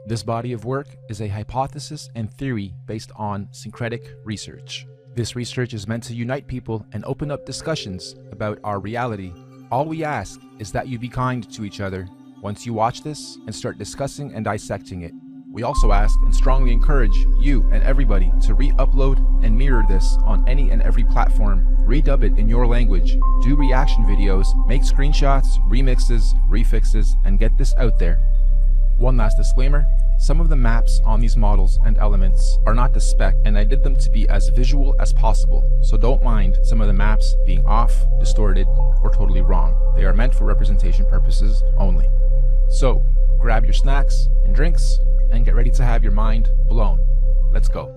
This body of work is a hypothesis and theory based on syncretic research. This research is meant to unite people and open up discussions about our reality. All we ask is that you be kind to each other once you watch this and start discussing and dissecting it. We also ask and strongly encourage you and everybody to re-upload and mirror this on any and every platform. Redub it in your language, do reaction videos, make screenshots, remixes, refixes, and get this out there. One last disclaimer, some of the maps on these models and elements are not the spec, and I did them to be as visual as possible, so don't mind some of the maps being off, distorted, or totally wrong. They are meant for representation purposes only. So, grab your snacks and drinks, and get ready to have your mind blown. Let's go.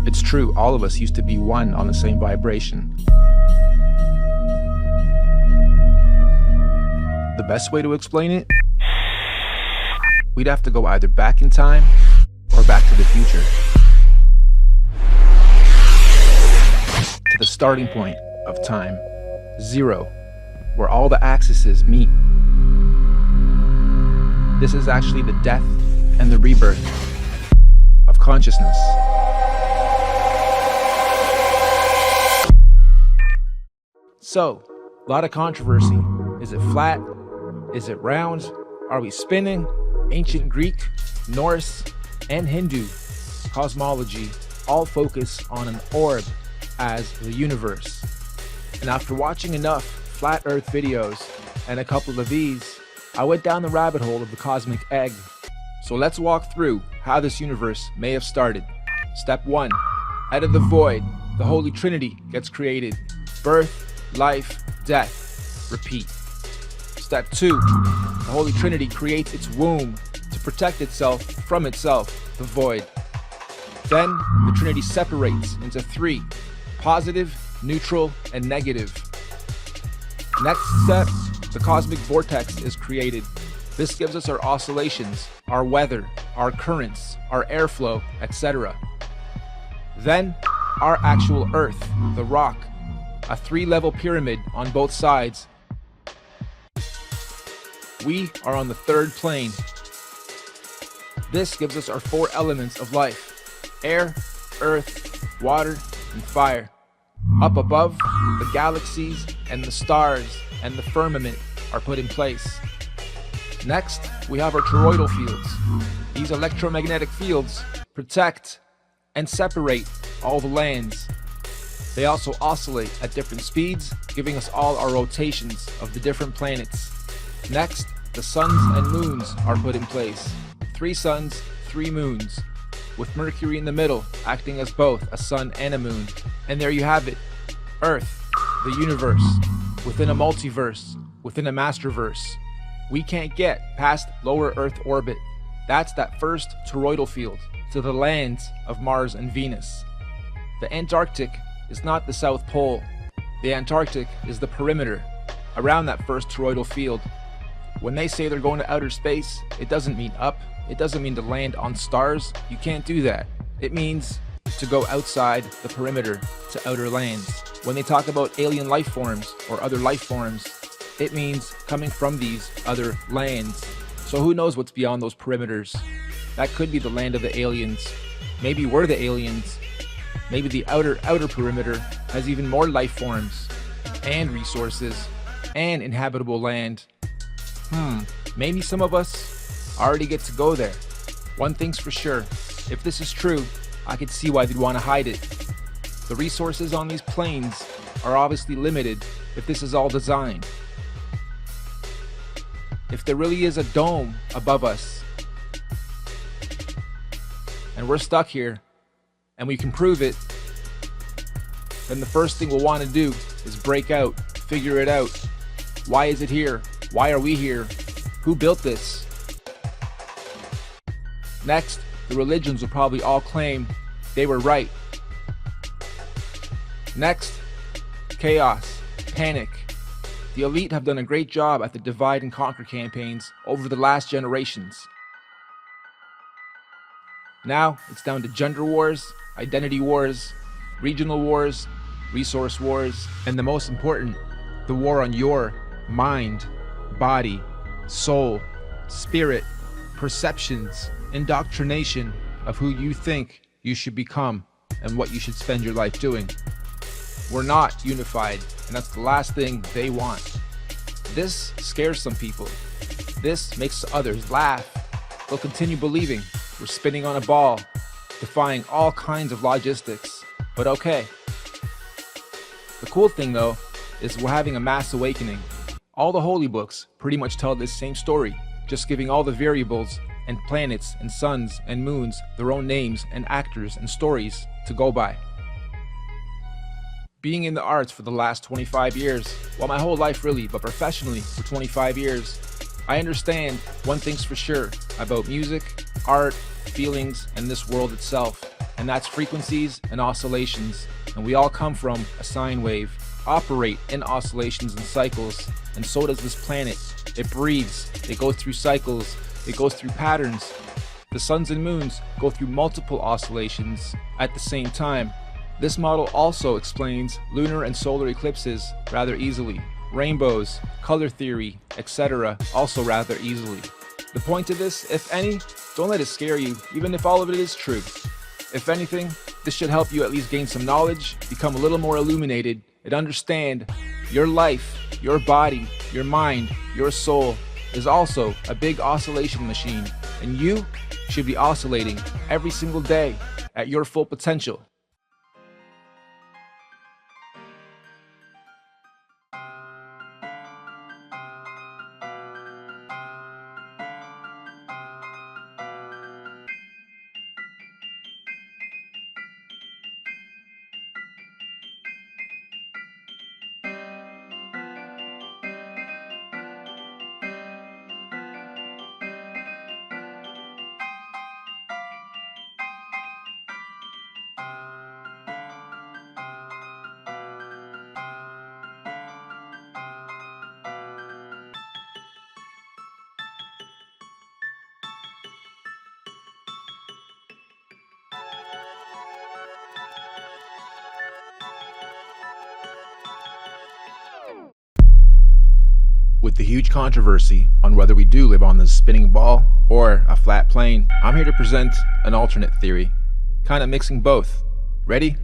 It's true, all of us used to be one on the same vibration. The best way to explain it? We'd have to go either back in time or back to the future. To the starting point of time, 0, where all the axes meet. This is actually the death and the rebirth of consciousness. So, a lot of controversy. Is it flat? Is it round? Are we spinning? Ancient Greek, Norse, and Hindu cosmology all focus on an orb as the universe. And after watching enough flat earth videos and a couple of these, I went down the rabbit hole of the cosmic egg. So let's walk through how this universe may have started. Step 1. Out of the void, the Holy Trinity gets created. Birth, life, death. Repeat. Step 2. The Holy Trinity creates its womb to protect itself from itself, the void. Then, the Trinity separates into 3, positive, neutral, and negative. Next step, the cosmic vortex is created. This gives us our oscillations, our weather, our currents, our airflow, etc. Then, our actual Earth, the rock, a 3-level pyramid on both sides. We are on the 3rd plane. This gives us our 4 elements of life: air, earth, water, and fire. Up above, the galaxies and the stars and the firmament are put in place. Next, we have our toroidal fields. These electromagnetic fields protect and separate all the lands. They also oscillate at different speeds, giving us all our rotations of the different planets. Next, the suns and moons are put in place. 3 suns, 3 moons, with Mercury in the middle, acting as both a sun and a moon. And there you have it, Earth, the universe, within a multiverse, within a masterverse. We can't get past lower Earth orbit. That's that first toroidal field to the lands of Mars and Venus. The Antarctic is not the South Pole. The Antarctic is the perimeter around that first toroidal field. When they say they're going to outer space, it doesn't mean up. It doesn't mean to land on stars. You can't do that. It means to go outside the perimeter to outer lands. When they talk about alien life forms or other life forms, it means coming from these other lands. So who knows what's beyond those perimeters? That could be the land of the aliens. Maybe we're the aliens. Maybe the outer perimeter has even more life forms and resources and inhabitable land. Maybe some of us already get to go there. One thing's for sure, if this is true, I could see why they'd want to hide it. The resources on these planes are obviously limited if this is all designed. If there really is a dome above us, and we're stuck here, and we can prove it, then the first thing we'll want to do is break out, figure it out. Why is it here? Why are we here? Who built this? Next, the religions will probably all claim they were right. Next, chaos. panic. The elite have done a great job at the divide and conquer campaigns over the last generations. Now it's down to gender wars, identity wars, regional wars, resource wars, and the most important, the war on your mind, body, soul, spirit, perceptions, indoctrination of who you think you should become and what you should spend your life doing. We're not unified, and that's the last thing they want. This scares some people. This makes others laugh. They'll continue believing we're spinning on a ball, defying all kinds of logistics. But okay. The cool thing though, is we're having a mass awakening. All the holy books pretty much tell this same story, just giving all the variables and planets and suns and moons their own names and actors and stories to go by. Being in the arts for the last 25 years, well, my whole life really, but professionally for 25 years, I understand one thing's for sure about music, art, feelings, and this world itself, and that's frequencies and oscillations. And we all come from a sine wave, operate in oscillations and cycles, and so does this planet. It breathes, it goes through cycles, it goes through patterns. The suns and moons go through multiple oscillations at the same time. This model also explains lunar and solar eclipses rather easily, rainbows, color theory, etc. also rather easily. The point of this, if any, don't let it scare you, even if all of it is true. If anything, this should help you at least gain some knowledge, become a little more illuminated, and understand your life, your body, your mind, your soul is also a big oscillation machine, and you should be oscillating every single day at your full potential. With the huge controversy on whether we do live on this spinning ball or a flat plane, I'm here to present an alternate theory, kind of mixing both. Ready?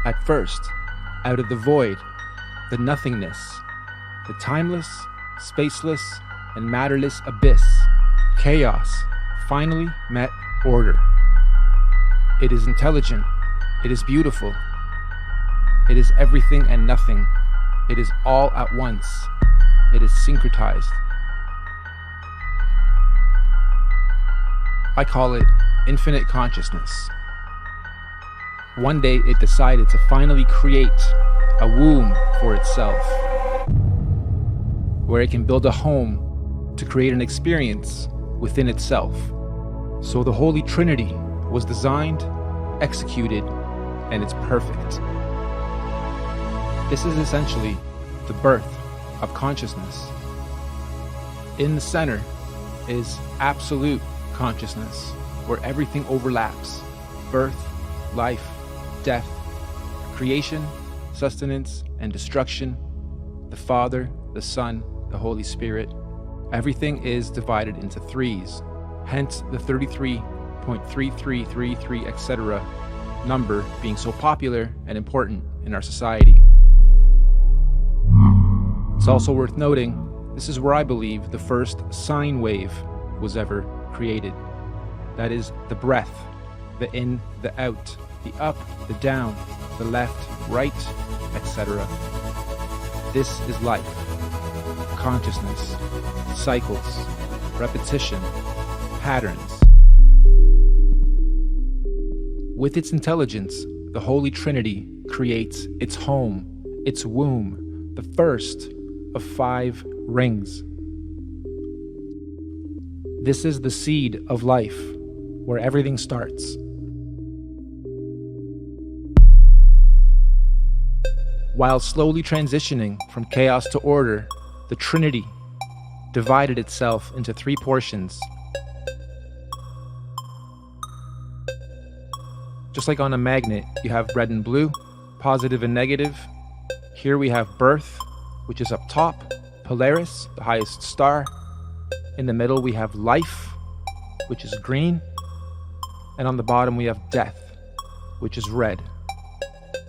At first, out of the void, the nothingness, the timeless, spaceless, and matterless abyss, chaos finally met order. It is intelligent. It is beautiful. It is everything and nothing. It is all at once. It is syncretized. I call it infinite consciousness. One day it decided to finally create a womb for itself, where it can build a home to create an experience within itself. So the Holy Trinity was designed, executed, and it's perfect. This is essentially the birth of consciousness. In the center is absolute consciousness, where everything overlaps: birth, life, death, creation, sustenance, and destruction, the Father, the Son, the Holy Spirit. Everything is divided into threes, hence the 33.3333, etc. number being so popular and important in our society. It's also worth noting, this is where I believe the first sine wave was ever created. That is the breath, the in, the out, the up, the down, the left, right, etc. This is life, consciousness, cycles, repetition, patterns. With its intelligence, the Holy Trinity creates its home, its womb, the first of 5 rings. This is the seed of life, where everything starts. While slowly transitioning from chaos to order, the Trinity divided itself into three portions. Just like on a magnet, you have red and blue, positive and negative. Here we have birth, which is up top, Polaris, the highest star. In the middle we have life, which is green. And on the bottom we have death, which is red,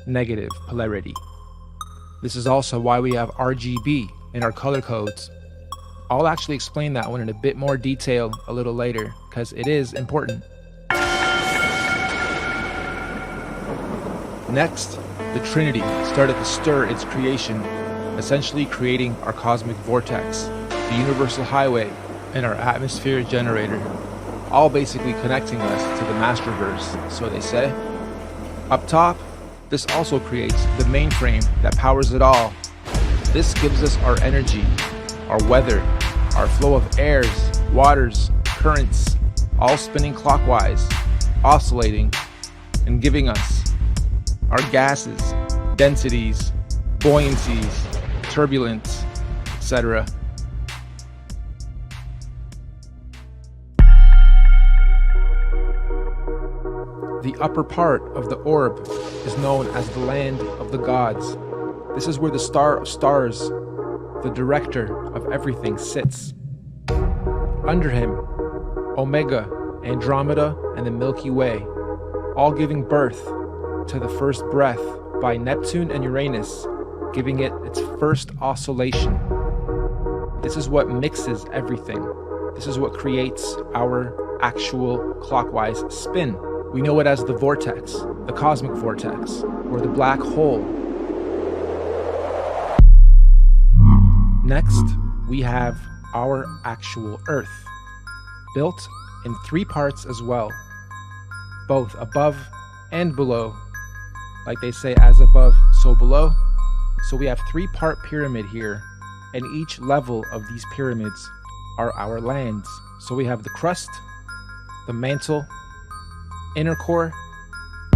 negative polarity. This is also why we have RGB in our color codes. I'll actually explain that one in a bit more detail a little later, because it is important. Next, the Trinity started to stir its creation, essentially creating our cosmic vortex, the universal highway, and our atmosphere generator, all basically connecting us to the Masterverse, so they say. Up top, this also creates the mainframe that powers it all. This gives us our energy, our weather, our flow of airs, waters, currents, all spinning clockwise, oscillating, and giving us our gases, densities, buoyancies, turbulence, etc. The upper part of the orb is known as the land of the gods. This is where the star of stars, the director of everything, sits. Under him, Omega, Andromeda, and the Milky Way, all giving birth to the first breath by Neptune and Uranus, giving it its first oscillation. This is what mixes everything. This is what creates our actual clockwise spin. We know it as the vortex, the cosmic vortex, or the black hole. Next, we have our actual Earth, built in three parts as well, both above and below. Like they say, as above, so below. So we have three-part pyramid here, and each level of these pyramids are our lands. So we have the crust, the mantle, inner core,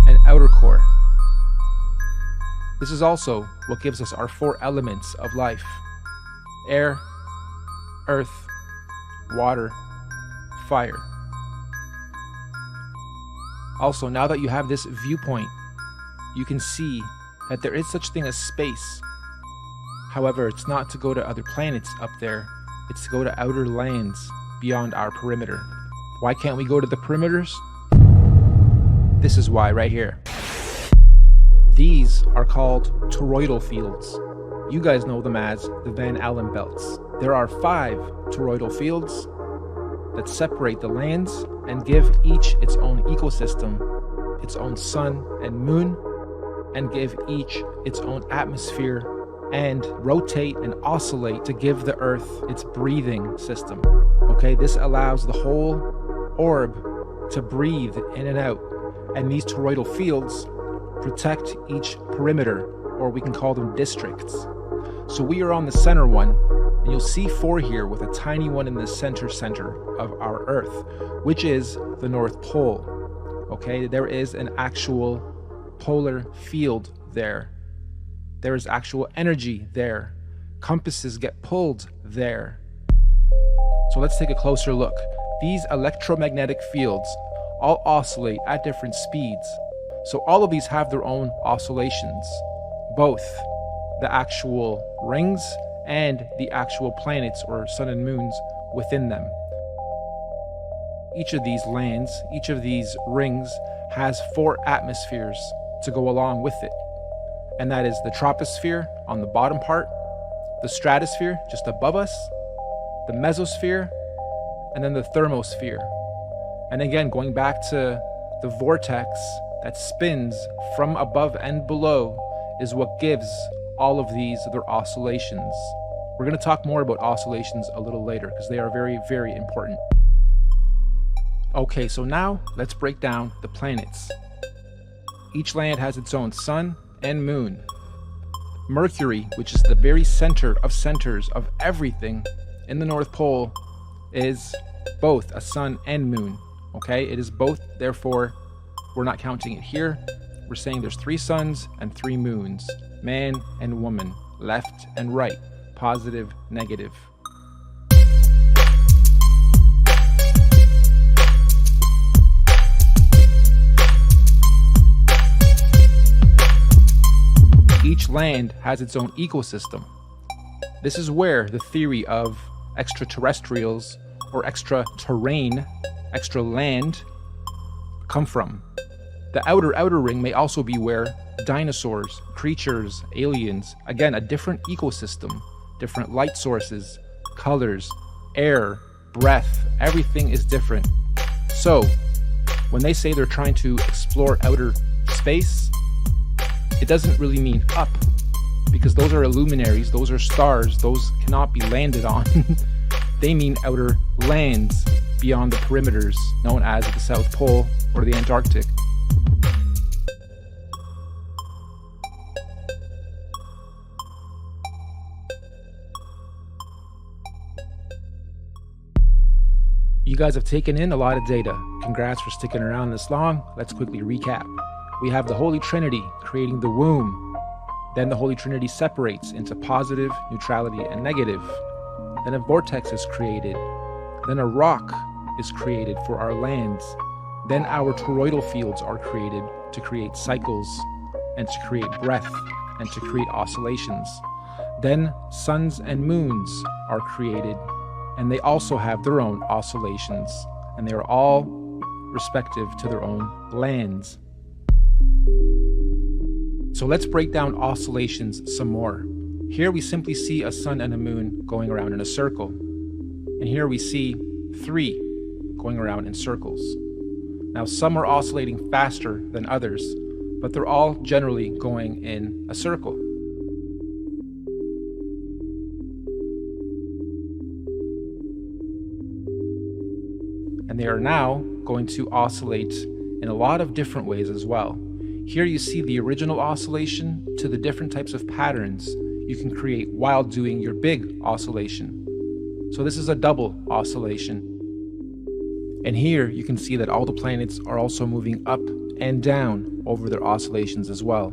and outer core. This is also what gives us our four elements of life: air, earth, water, fire. Also, now that you have this viewpoint, you can see that there is such thing as space. However, it's not to go to other planets up there, it's to go to outer lands beyond our perimeter. Why can't we go to the perimeters? This is why right here. These are called toroidal fields. You guys know them as the Van Allen belts. There are 5 toroidal fields that separate the lands and give each its own ecosystem, its own sun and moon, and give each its own atmosphere, and rotate and oscillate to give the Earth its breathing system. Okay, this allows the whole orb to breathe in and out, and these toroidal fields protect each perimeter, or we can call them districts. So we are on the center one, and you'll see 4 here with a tiny one in the center of our Earth, which is the North Pole. Okay, there is an actual polar field there. There is actual energy there. Compasses get pulled there. So let's take a closer look. These electromagnetic fields all oscillate at different speeds. So all of these have their own oscillations, both the actual rings and the actual planets or sun and moons within them. Each of these lands, each of these rings has 4 atmospheres to go along with it. And that is the troposphere on the bottom part, the stratosphere just above us, the mesosphere, and then the thermosphere. And again, going back to the vortex that spins from above and below is what gives all of these their oscillations. We're going to talk more about oscillations a little later because they are very, very important. Okay, so now let's break down the planets. Each land has its own sun and moon. Mercury, which is the very center of centers of everything in the North Pole, is both a sun and moon. Okay, it is both, therefore we're not counting it here. We're saying there's 3 suns and 3 moons, man and woman, left and right, positive, negative. Each land has its own ecosystem. This is where the theory of extraterrestrials or extra terrain, extra land, come from. The outer ring may also be where dinosaurs, creatures, aliens, again, a different ecosystem, different light sources, colors, air, breath, everything is different. So, when they say they're trying to explore outer space, it doesn't really mean up, because those are luminaries, those are stars, those cannot be landed on. They mean outer lands beyond the perimeters known as the South Pole or the Antarctic. You guys have taken in a lot of data. Congrats for sticking around this long. Let's quickly recap. We have the Holy Trinity creating the womb. Then the Holy Trinity separates into positive, neutrality, and negative. Then a vortex is created. Then a rock is created for our lands. Then our toroidal fields are created to create cycles and to create breath and to create oscillations. Then suns and moons are created, and they also have their own oscillations, and they are all respective to their own lands. So let's break down oscillations some more. Here we simply see a sun and a moon going around in a circle. And here we see 3 going around in circles. Now some are oscillating faster than others, but they're all generally going in a circle. And they are now going to oscillate in a lot of different ways as well. Here you see the original oscillation to the different types of patterns you can create while doing your big oscillation. So this is a double oscillation. And here you can see that all the planets are also moving up and down over their oscillations as well.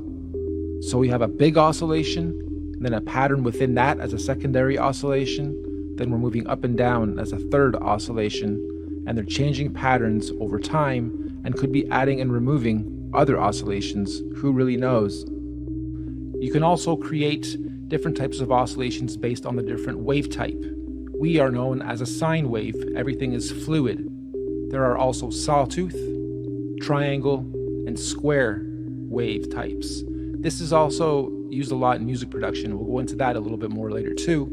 So we have a big oscillation, and then a pattern within that as a secondary oscillation. Then we're moving up and down as a third oscillation. And they're changing patterns over time and could be adding and removing other oscillations. Who really knows? You can also create different types of oscillations based on the different wave type. We are known as a sine wave. Everything is fluid. There are also sawtooth, triangle, and square wave types. This is also used a lot in music production. We'll go into that a little bit more later too.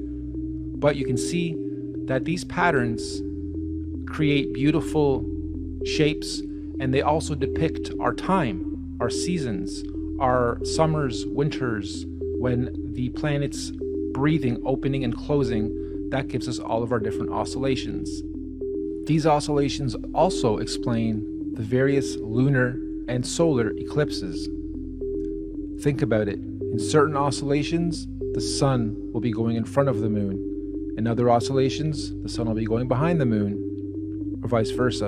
But you can see that these patterns create beautiful shapes, and they also depict our time, our seasons, our summers, winters, when the planet's breathing, opening and closing. That gives us all of our different oscillations. These oscillations also explain the various lunar and solar eclipses. Think about it. In certain oscillations, the sun will be going in front of the moon. In other oscillations, the sun will be going behind the moon, or vice versa.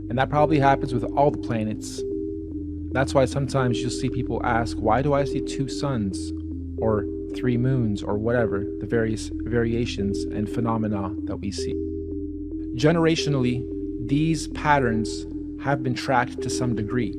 And that probably happens with all the planets. That's why sometimes you'll see people ask, why do I see 2 suns or 3 moons or whatever, the various variations and phenomena that we see. Generationally, these patterns have been tracked to some degree.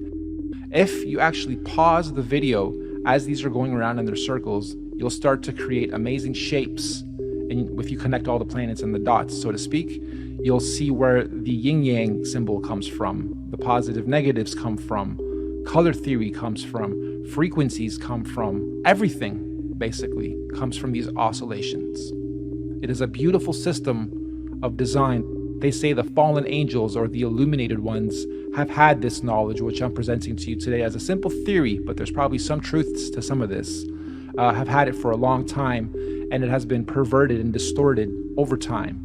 If you actually pause the video as these are going around in their circles, you'll start to create amazing shapes. And if you connect all the planets and the dots, so to speak, you'll see where the yin-yang symbol comes from, the positive negatives come from, color theory comes from, frequencies come from, everything basically comes from these oscillations. It is a beautiful system of design. They say the fallen angels or the illuminated ones have had this knowledge, which I'm presenting to you today as a simple theory, but there's probably some truths to some of this, have had it for a long time, and it has been perverted and distorted over time.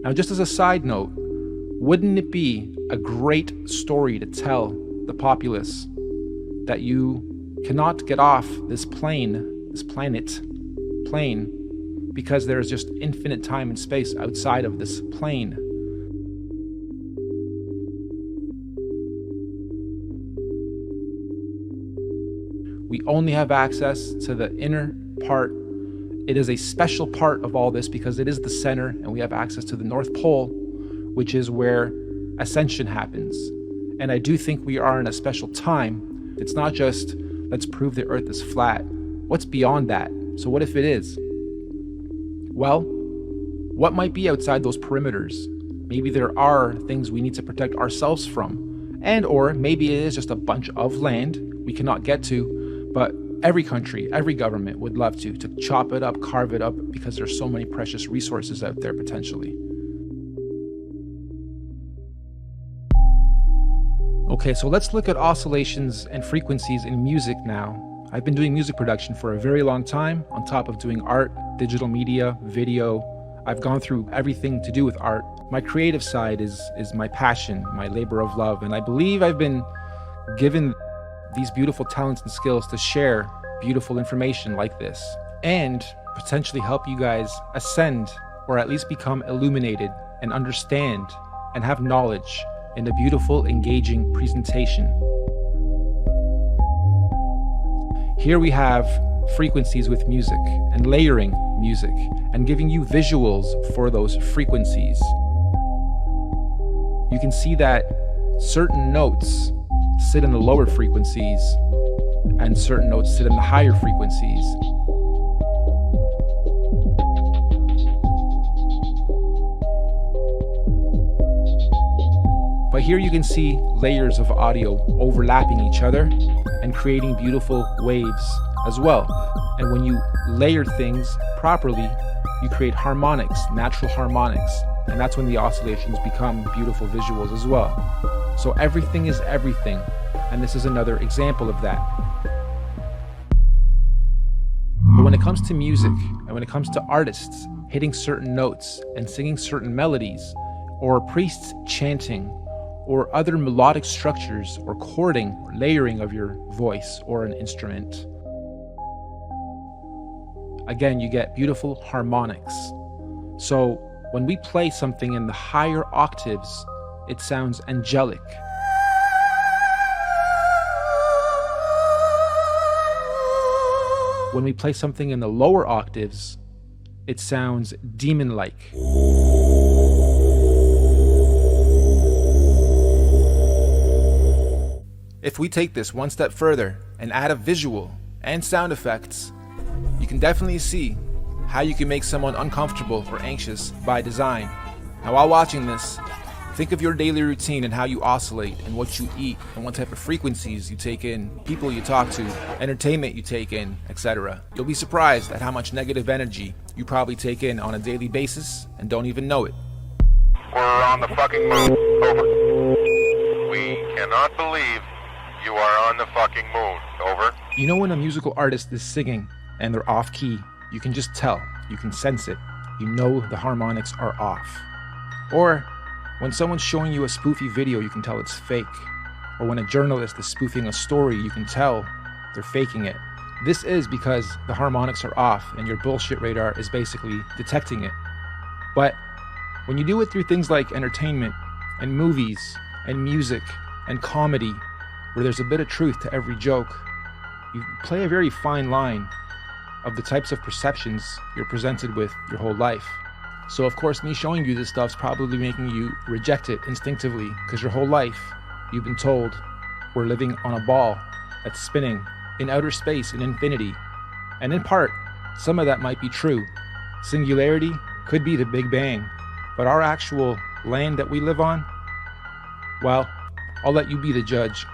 Now, just as a side note, wouldn't it be a great story to tell the populace that you cannot get off this planet, because there is just infinite time and space outside of this plane? We only have access to the inner part. It is a special part of all this because it is the center, and we have access to the North Pole, which is where ascension happens. And I do think we are in a special time. It's not just, let's prove the earth is flat. What's beyond that? So what if it is? Well, what might be outside those perimeters? Maybe there are things we need to protect ourselves from. And or maybe it is just a bunch of land we cannot get to, but every country, every government would love to chop it up, carve it up, because there's so many precious resources out there potentially. Okay, so let's look at oscillations and frequencies in music now. I've been doing music production for a very long time, on top of doing art, digital media, video. I've gone through everything to do with art. My creative side is my passion, my labor of love, and I believe I've been given these beautiful talents and skills to share beautiful information like this, and potentially help you guys ascend, or at least become illuminated and understand and have knowledge in a beautiful, engaging presentation. Here we have frequencies with music and layering music and giving you visuals for those frequencies. You can see that certain notes sit in the lower frequencies and certain notes sit in the higher frequencies. But here you can see layers of audio overlapping each other and creating beautiful waves as well. And when you layer things properly, you create harmonics, natural harmonics. And that's when the oscillations become beautiful visuals as well. So everything is everything. And this is another example of that. But when it comes to music, and when it comes to artists hitting certain notes and singing certain melodies, or priests chanting, or other melodic structures, or chording, or layering of your voice or an instrument, again, you get beautiful harmonics. So when we play something in the higher octaves, it sounds angelic. When we play something in the lower octaves, it sounds demon-like. If we take this one step further and add a visual and sound effects, you can definitely see how you can make someone uncomfortable or anxious by design. Now, while watching this, think of your daily routine and how you oscillate and what you eat and what type of frequencies you take in, people you talk to, entertainment you take in, etc. You'll be surprised at how much negative energy you probably take in on a daily basis and don't even know it. We're on the fucking moon. Over. We cannot believe you are on the fucking moon. Over. You know when a musical artist is singing and they're off key, you can just tell, you can sense it. You know the harmonics are off. Or when someone's showing you a spoofy video, you can tell it's fake. Or when a journalist is spoofing a story, you can tell they're faking it. This is because the harmonics are off and your bullshit radar is basically detecting it. But when you do it through things like entertainment and movies and music and comedy, where there's a bit of truth to every joke, you play a very fine line of the types of perceptions you're presented with your whole life. So of course, me showing you this stuff's probably making you reject it instinctively, because your whole life you've been told we're living on a ball that's spinning in outer space in infinity. And in part, some of that might be true. Singularity could be the Big Bang, but our actual land that we live on, well, I'll let you be the judge.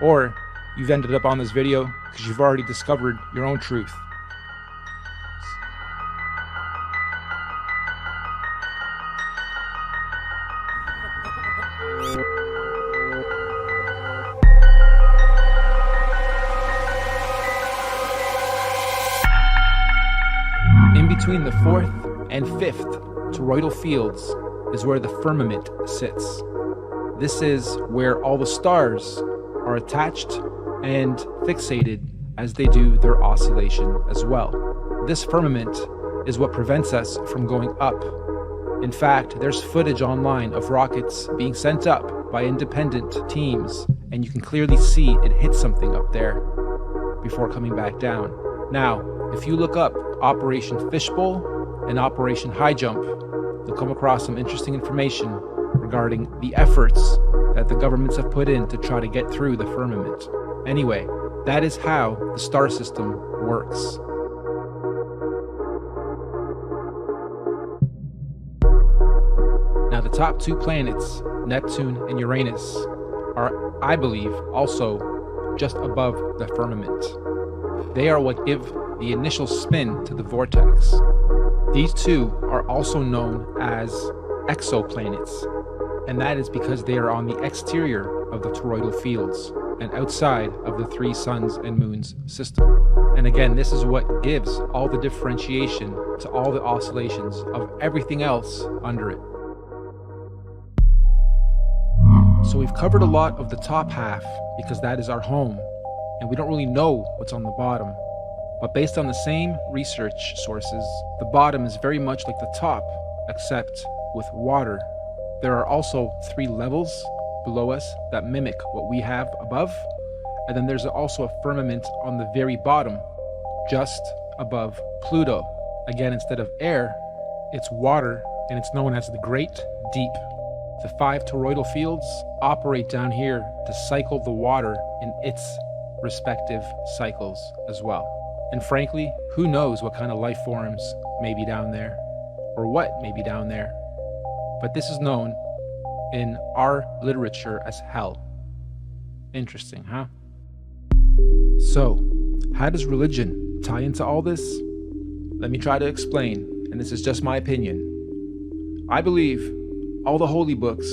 Or you've ended up on this video because you've already discovered your own truth. In between the fourth and fifth toroidal fields is where the firmament sits. This is where all the stars are attached and fixated as they do their oscillation as well. This firmament is what prevents us from going up. In fact, there's footage online of rockets being sent up by independent teams, and you can clearly see it hit something up there. before coming back down. Now, if you look up Operation Fishbowl and Operation High Jump, you'll come across some interesting information regarding the efforts that the governments have put in to try to get through the firmament. Anyway, that is how the star system works. Now, the top two planets, Neptune and Uranus, are, I believe, also just above the firmament. They are what give the initial spin to the vortex. These two are also known as exoplanets, and that is because they are on the exterior of the toroidal fields and outside of the three suns and moons system. And again, this is what gives all the differentiation to all the oscillations of everything else under it. So we've covered a lot of the top half because that is our home, and we don't really know what's on the bottom. But based on the same research sources, the bottom is very much like the top, except with water. There are also 3 levels below us that mimic what we have above, and then there's also a firmament on the very bottom, just above Pluto. Again, instead of air, it's water, and it's known as the Great Deep. The 5 toroidal fields operate down here to cycle the water in its respective cycles as well. And frankly, who knows what kind of life forms may be down there, or what may be down there. But this is known in our literature as hell. Interesting, huh? So, how does religion tie into all this? Let me try to explain, and this is just my opinion. I believe all the holy books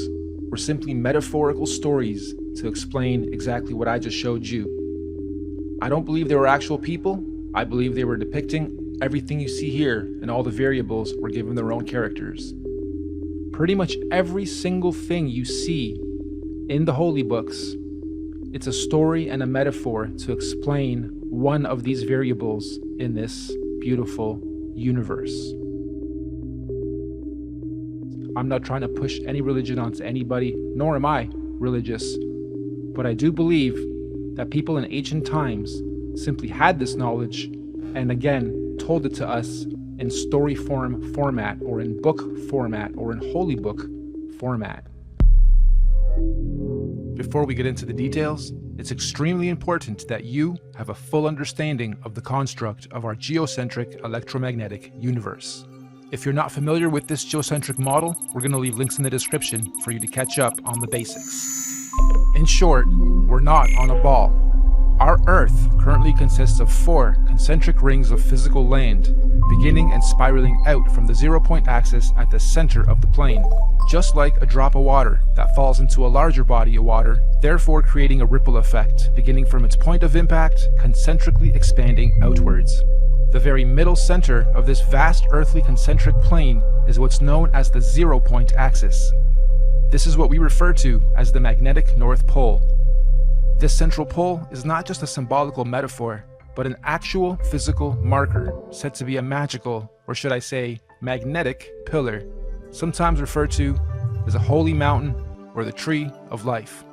were simply metaphorical stories to explain exactly what I just showed you. I don't believe they were actual people. I believe they were depicting everything you see here, and all the variables were given their own characters. Pretty much every single thing you see in the holy books, it's a story and a metaphor to explain one of these variables in this beautiful universe. I'm not trying to push any religion onto anybody, nor am I religious, but I do believe that people in ancient times simply had this knowledge and again told it to us in story format, or in book format, or in holy book format. Before we get into the details, it's extremely important that you have a full understanding of the construct of our geocentric electromagnetic universe. If you're not familiar with this geocentric model, we're going to leave links in the description for you to catch up on the basics. In short, we're not on a ball. Our Earth currently consists of 4 concentric rings of physical land, beginning and spiraling out from the 0-point axis at the center of the plane, just like a drop of water that falls into a larger body of water, therefore creating a ripple effect, beginning from its point of impact, concentrically expanding outwards. The very middle center of this vast earthly concentric plane is what's known as the 0-point axis. This is what we refer to as the magnetic North Pole. This central pole is not just a symbolical metaphor, but an actual physical marker said to be a magical, or should I say, magnetic pillar, sometimes referred to as a holy mountain or the tree of life.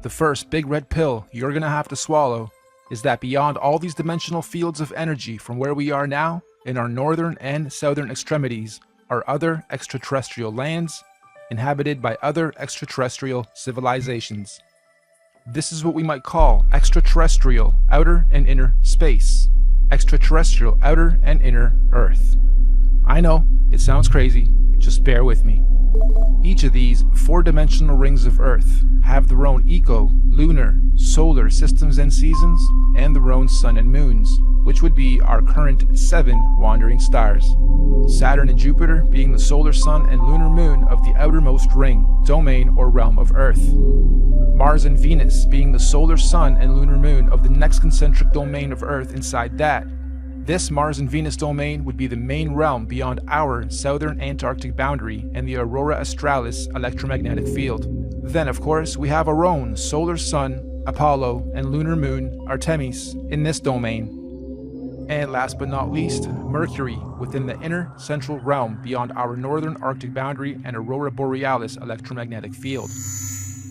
The first big red pill you're gonna have to swallow is that beyond all these dimensional fields of energy from where we are now, in our northern and southern extremities, are other extraterrestrial lands inhabited by other extraterrestrial civilizations. This is what we might call extraterrestrial outer and inner space, extraterrestrial outer and inner Earth. I know, it sounds crazy, just bear with me. Each of these 4-dimensional rings of Earth have their own eco, lunar, solar systems and seasons, and their own sun and moons, which would be our current 7 wandering stars. Saturn and Jupiter being the solar sun and lunar moon of the outermost ring, domain, or realm of Earth. Mars and Venus being the solar sun and lunar moon of the next concentric domain of Earth inside that. This Mars and Venus domain would be the main realm beyond our southern Antarctic boundary and the Aurora Australis electromagnetic field. Then, of course, we have our own solar sun, Apollo, and lunar moon, Artemis, in this domain. And last but not least, Mercury within the inner central realm beyond our northern Arctic boundary and Aurora Borealis electromagnetic field.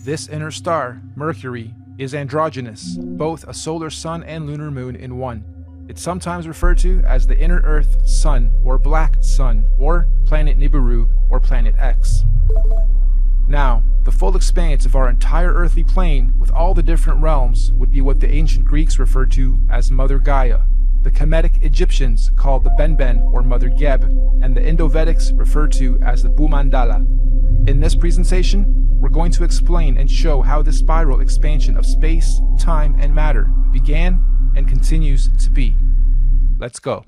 This inner star, Mercury, is androgynous, both a solar sun and lunar moon in one. It's sometimes referred to as the inner Earth Sun or Black Sun or planet Nibiru or planet X. Now, the full expanse of our entire earthly plane with all the different realms would be what the ancient Greeks referred to as Mother Gaia, the Kemetic Egyptians called the Benben or Mother Geb, and the Indo-Vedics referred to as the Bhumandala. In this presentation, we're going to explain and show how this spiral expansion of space, time, and matter began and continues to be. Let's go.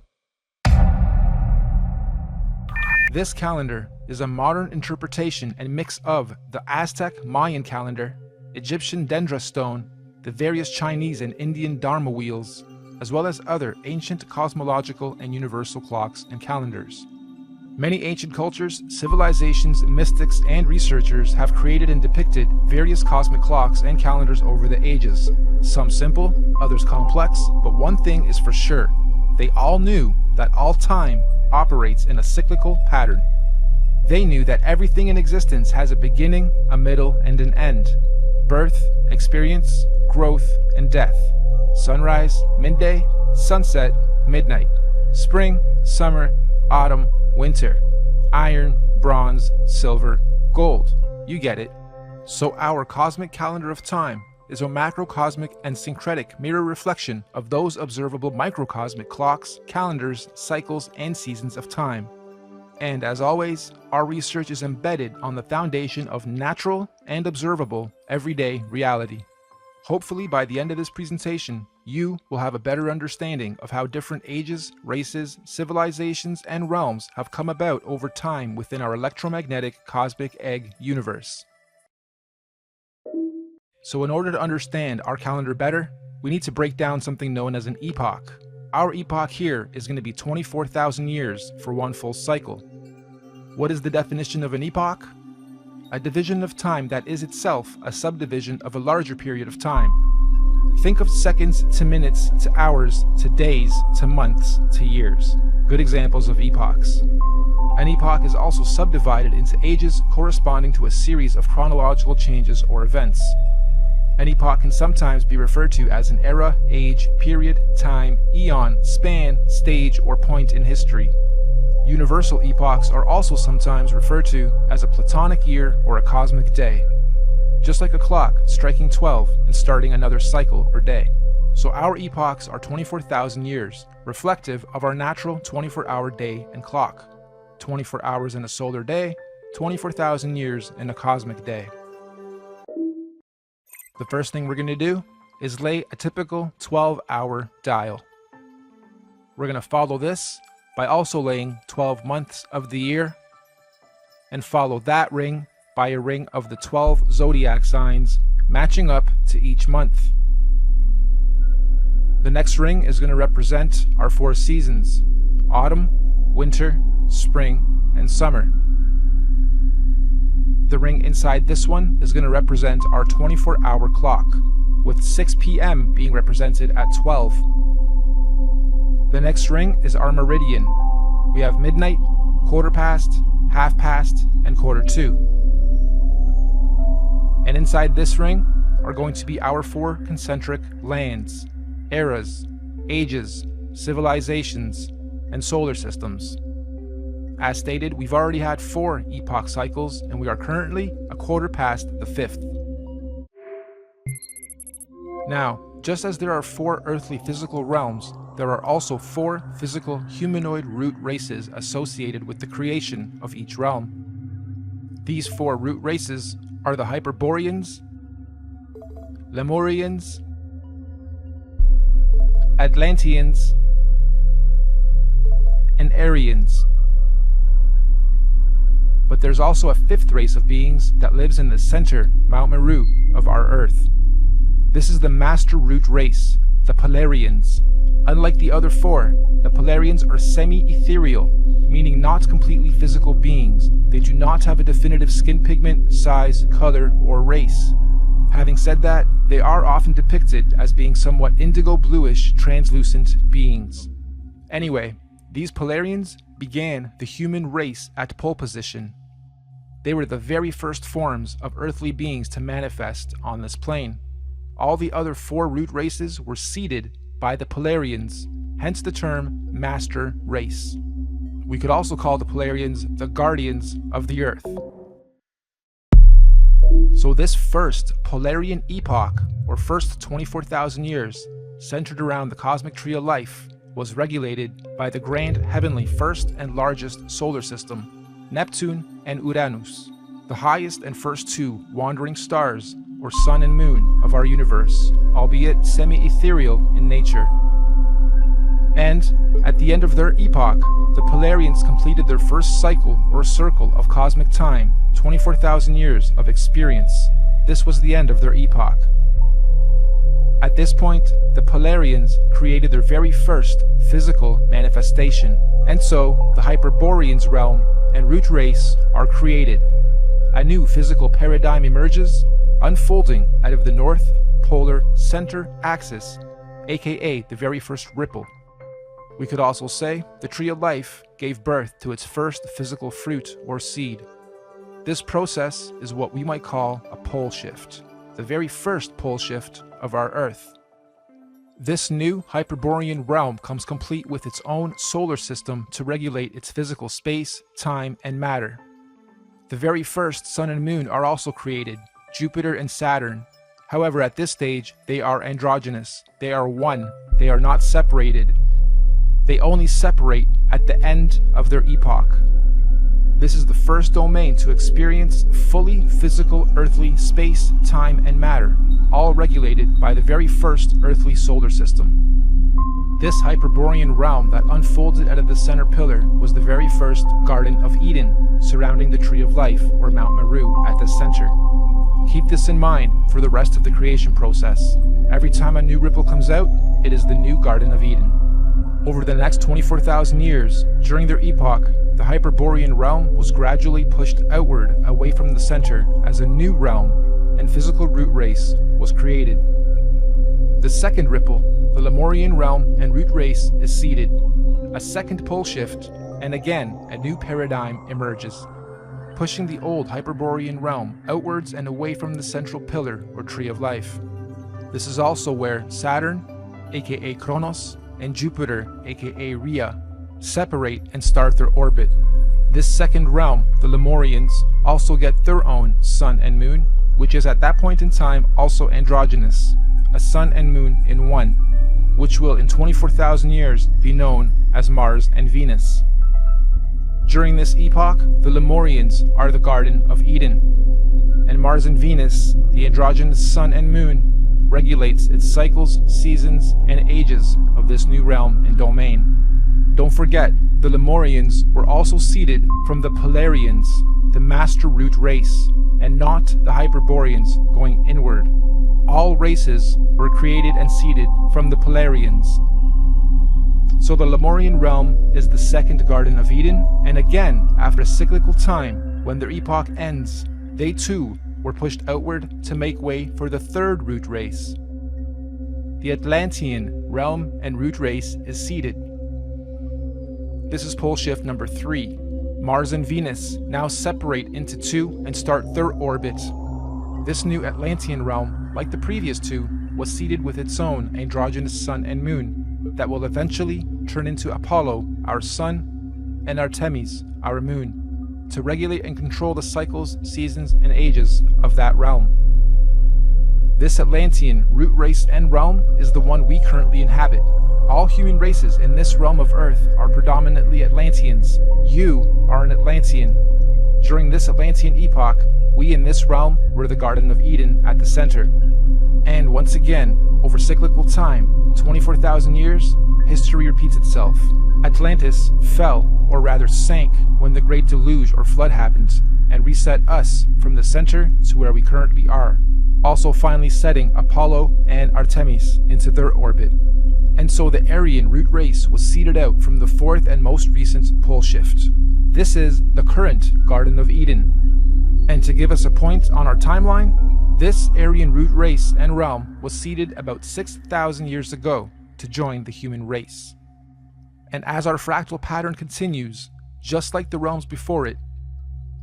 This calendar is a modern interpretation and mix of the Aztec Mayan calendar, Egyptian Dendra stone, the various Chinese and Indian Dharma wheels, as well as other ancient cosmological and universal clocks and calendars. Many ancient cultures, civilizations, mystics, and researchers have created and depicted various cosmic clocks and calendars over the ages. Some simple, others complex, but one thing is for sure. They all knew that all time operates in a cyclical pattern. They knew that everything in existence has a beginning, a middle, and an end. Birth, experience, growth, and death. Sunrise, midday, sunset, midnight. Spring, summer, autumn, winter. Iron, bronze, silver, gold. You get it. So our cosmic calendar of time is a macrocosmic and syncretic mirror reflection of those observable microcosmic clocks, calendars, cycles, and seasons of time. And as always, our research is embedded on the foundation of natural and observable everyday reality. Hopefully by the end of this presentation, you will have a better understanding of how different ages, races, civilizations, and realms have come about over time within our electromagnetic cosmic egg universe. So in order to understand our calendar better, we need to break down something known as an epoch. Our epoch here is going to be 24,000 years for one full cycle. What is the definition of an epoch? A division of time that is itself a subdivision of a larger period of time. Think of seconds to minutes to hours to days to months to years. Good examples of epochs. An epoch is also subdivided into ages corresponding to a series of chronological changes or events. An epoch can sometimes be referred to as an era, age, period, time, eon, span, stage, or point in history. Universal epochs are also sometimes referred to as a platonic year or a cosmic day. Just like a clock striking 12 and starting another cycle or day. So our epochs are 24,000 years, reflective of our natural 24-hour day and clock. 24 hours in a solar day, 24,000 years in a cosmic day. The first thing we're going to do is lay a typical 12-hour dial. We're going to follow this by also laying 12 months of the year, and follow that ring by a ring of the 12 zodiac signs matching up to each month. The next ring is going to represent our 4 seasons: autumn, winter, spring, and summer. The ring inside this one is going to represent our 24-hour clock, with 6 p.m. being represented at 12. The next ring is our meridian. We have midnight, quarter past, half past, and quarter to. And inside this ring are going to be our 4 concentric lands, eras, ages, civilizations, and solar systems. As stated, we've already had 4 epoch cycles, and we are currently a quarter past the 5th. Now, just as there are 4 earthly physical realms, there are also 4 physical humanoid root races associated with the creation of each realm. These 4 root races are the Hyperboreans, Lemurians, Atlanteans, and Aryans. But there's also a 5th race of beings that lives in the center, Mount Meru, of our Earth. This is the Master Root race, the Polarians. Unlike the other 4, the Polarians are semi-ethereal, meaning not completely physical beings. They do not have a definitive skin pigment, size, color, or race. Having said that, they are often depicted as being somewhat indigo-bluish, translucent beings. Anyway, these Polarians began the human race at pole position. They were the very first forms of earthly beings to manifest on this plane. all the other 4 root races were seeded by the Polarians, hence the term Master Race. We could also call the Polarians the Guardians of the Earth. So this first Polarian epoch, or first 24,000 years, centered around the cosmic tree of life, was regulated by the grand heavenly first and largest solar system, Neptune and Uranus, the highest and first 2 wandering stars, or sun and moon, of our universe, albeit semi-ethereal in nature. And at the end of their epoch, the Polarians completed their first cycle or circle of cosmic time, 24,000 years of experience. This was the end of their epoch. At this point, the Polarians created their very first physical manifestation, and so the Hyperboreans realm and root race are created. A new physical paradigm emerges, unfolding out of the North Polar Center Axis, aka the very first ripple. We could also say the tree of life gave birth to its first physical fruit or seed. This process is what we might call a pole shift, the very first pole shift of our Earth. This new Hyperborean realm comes complete with its own solar system to regulate its physical space, time, and matter. The very first sun and moon are also created, Jupiter and Saturn. However, at this stage, they are androgynous. They are one. They are not separated. They only separate at the end of their epoch. This is the first domain to experience fully physical earthly space, time, and matter, all regulated by the very first earthly solar system. This Hyperborean realm that unfolded out of the center pillar was the very first Garden of Eden, surrounding the Tree of Life, or Mount Meru, at the center. Keep this in mind for the rest of the creation process. Every time a new ripple comes out, it is the new Garden of Eden. Over the next 24,000 years, during their epoch, the Hyperborean realm was gradually pushed outward away from the center as a new realm and physical root race was created. The second ripple, the Lemurian realm and root race, is seeded. A second pole shift, and again a new paradigm emerges, pushing the old Hyperborean realm outwards and away from the central pillar or tree of life. This is also where Saturn, aka Kronos, and Jupiter, aka Rhea, separate and start their orbit. This second realm, the Lemurians, also get their own sun and moon, which is at that point in time also androgynous, a sun and moon in one, which will in 24,000 years be known as Mars and Venus. During this epoch, the Lemurians are the Garden of Eden, and Mars and Venus, the androgynous sun and moon, regulates its cycles, seasons, and ages of this new realm and domain. Don't forget, the Lemurians were also seeded from the Polarians, the master root race, and not the Hyperboreans going inward. All races were created and seeded from the Polarians. So the Lemurian realm is the second Garden of Eden, and again, after a cyclical time, when their epoch ends, they too were pushed outward to make way for the third root race. The Atlantean realm and root race is seeded. This is pole shift number 3. Mars and Venus now separate into 2 and start their orbit. This new Atlantean realm, like the previous 2, was seeded with its own androgynous sun and moon that will eventually turn into Apollo, our sun, and Artemis, our moon, to regulate and control the cycles, seasons, and ages of that realm. This Atlantean root race and realm is the one we currently inhabit. All human races in this realm of Earth are predominantly Atlanteans. You are an Atlantean. During this Atlantean epoch, we in this realm were the Garden of Eden at the center. And once again, over cyclical time, 24,000 years, history repeats itself. Atlantis fell, or rather sank, when the Great Deluge or Flood happened, and reset us from the center to where we currently are, also finally setting Apollo and Artemis into their orbit. And so the Aryan root race was seeded out from the fourth and most recent pole shift. This is the current Garden of Eden. And to give us a point on our timeline, this Aryan root race and realm was seeded about 6,000 years ago to join the human race. And as our fractal pattern continues, just like the realms before it,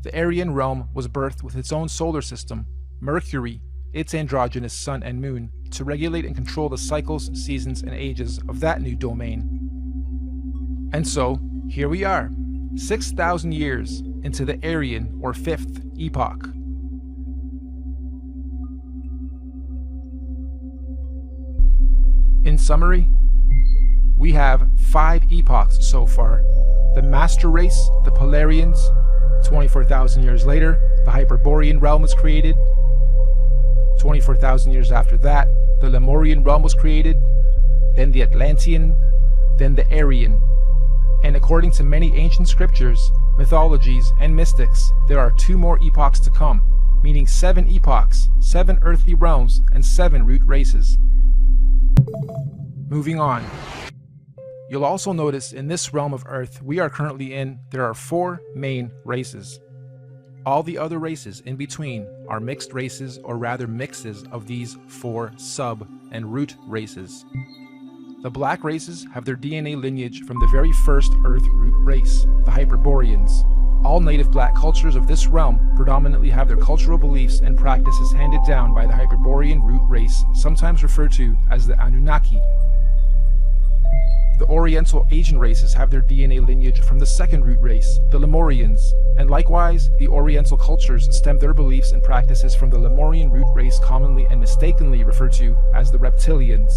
the Aryan realm was birthed with its own solar system, Mercury, its androgynous sun and moon to regulate and control the cycles, seasons, and ages of that new domain. And so, here we are, 6,000 years into the Aryan or fifth epoch. In summary, we have 5 epochs so far. The Master Race, the Polarians. 24,000 years later, the Hyperborean realm was created. 24,000 years after that, the Lemurian realm was created. Then the Atlantean, then the Aryan. And according to many ancient scriptures, mythologies, and mystics, there are 2 more epochs to come, meaning 7 epochs, 7 earthly realms, and 7 root races. Moving on. You'll also notice in this realm of Earth we are currently in, there are 4 main races. All the other races in between are mixed races, or rather mixes of these 4 sub and root races. The black races have their DNA lineage from the very first Earth root race, the Hyperboreans. All native black cultures of this realm predominantly have their cultural beliefs and practices handed down by the Hyperborean root race, sometimes referred to as the Anunnaki. The Oriental Asian races have their DNA lineage from the second root race, the Lemurians, and likewise, the Oriental cultures stem their beliefs and practices from the Lemurian root race, commonly and mistakenly referred to as the Reptilians.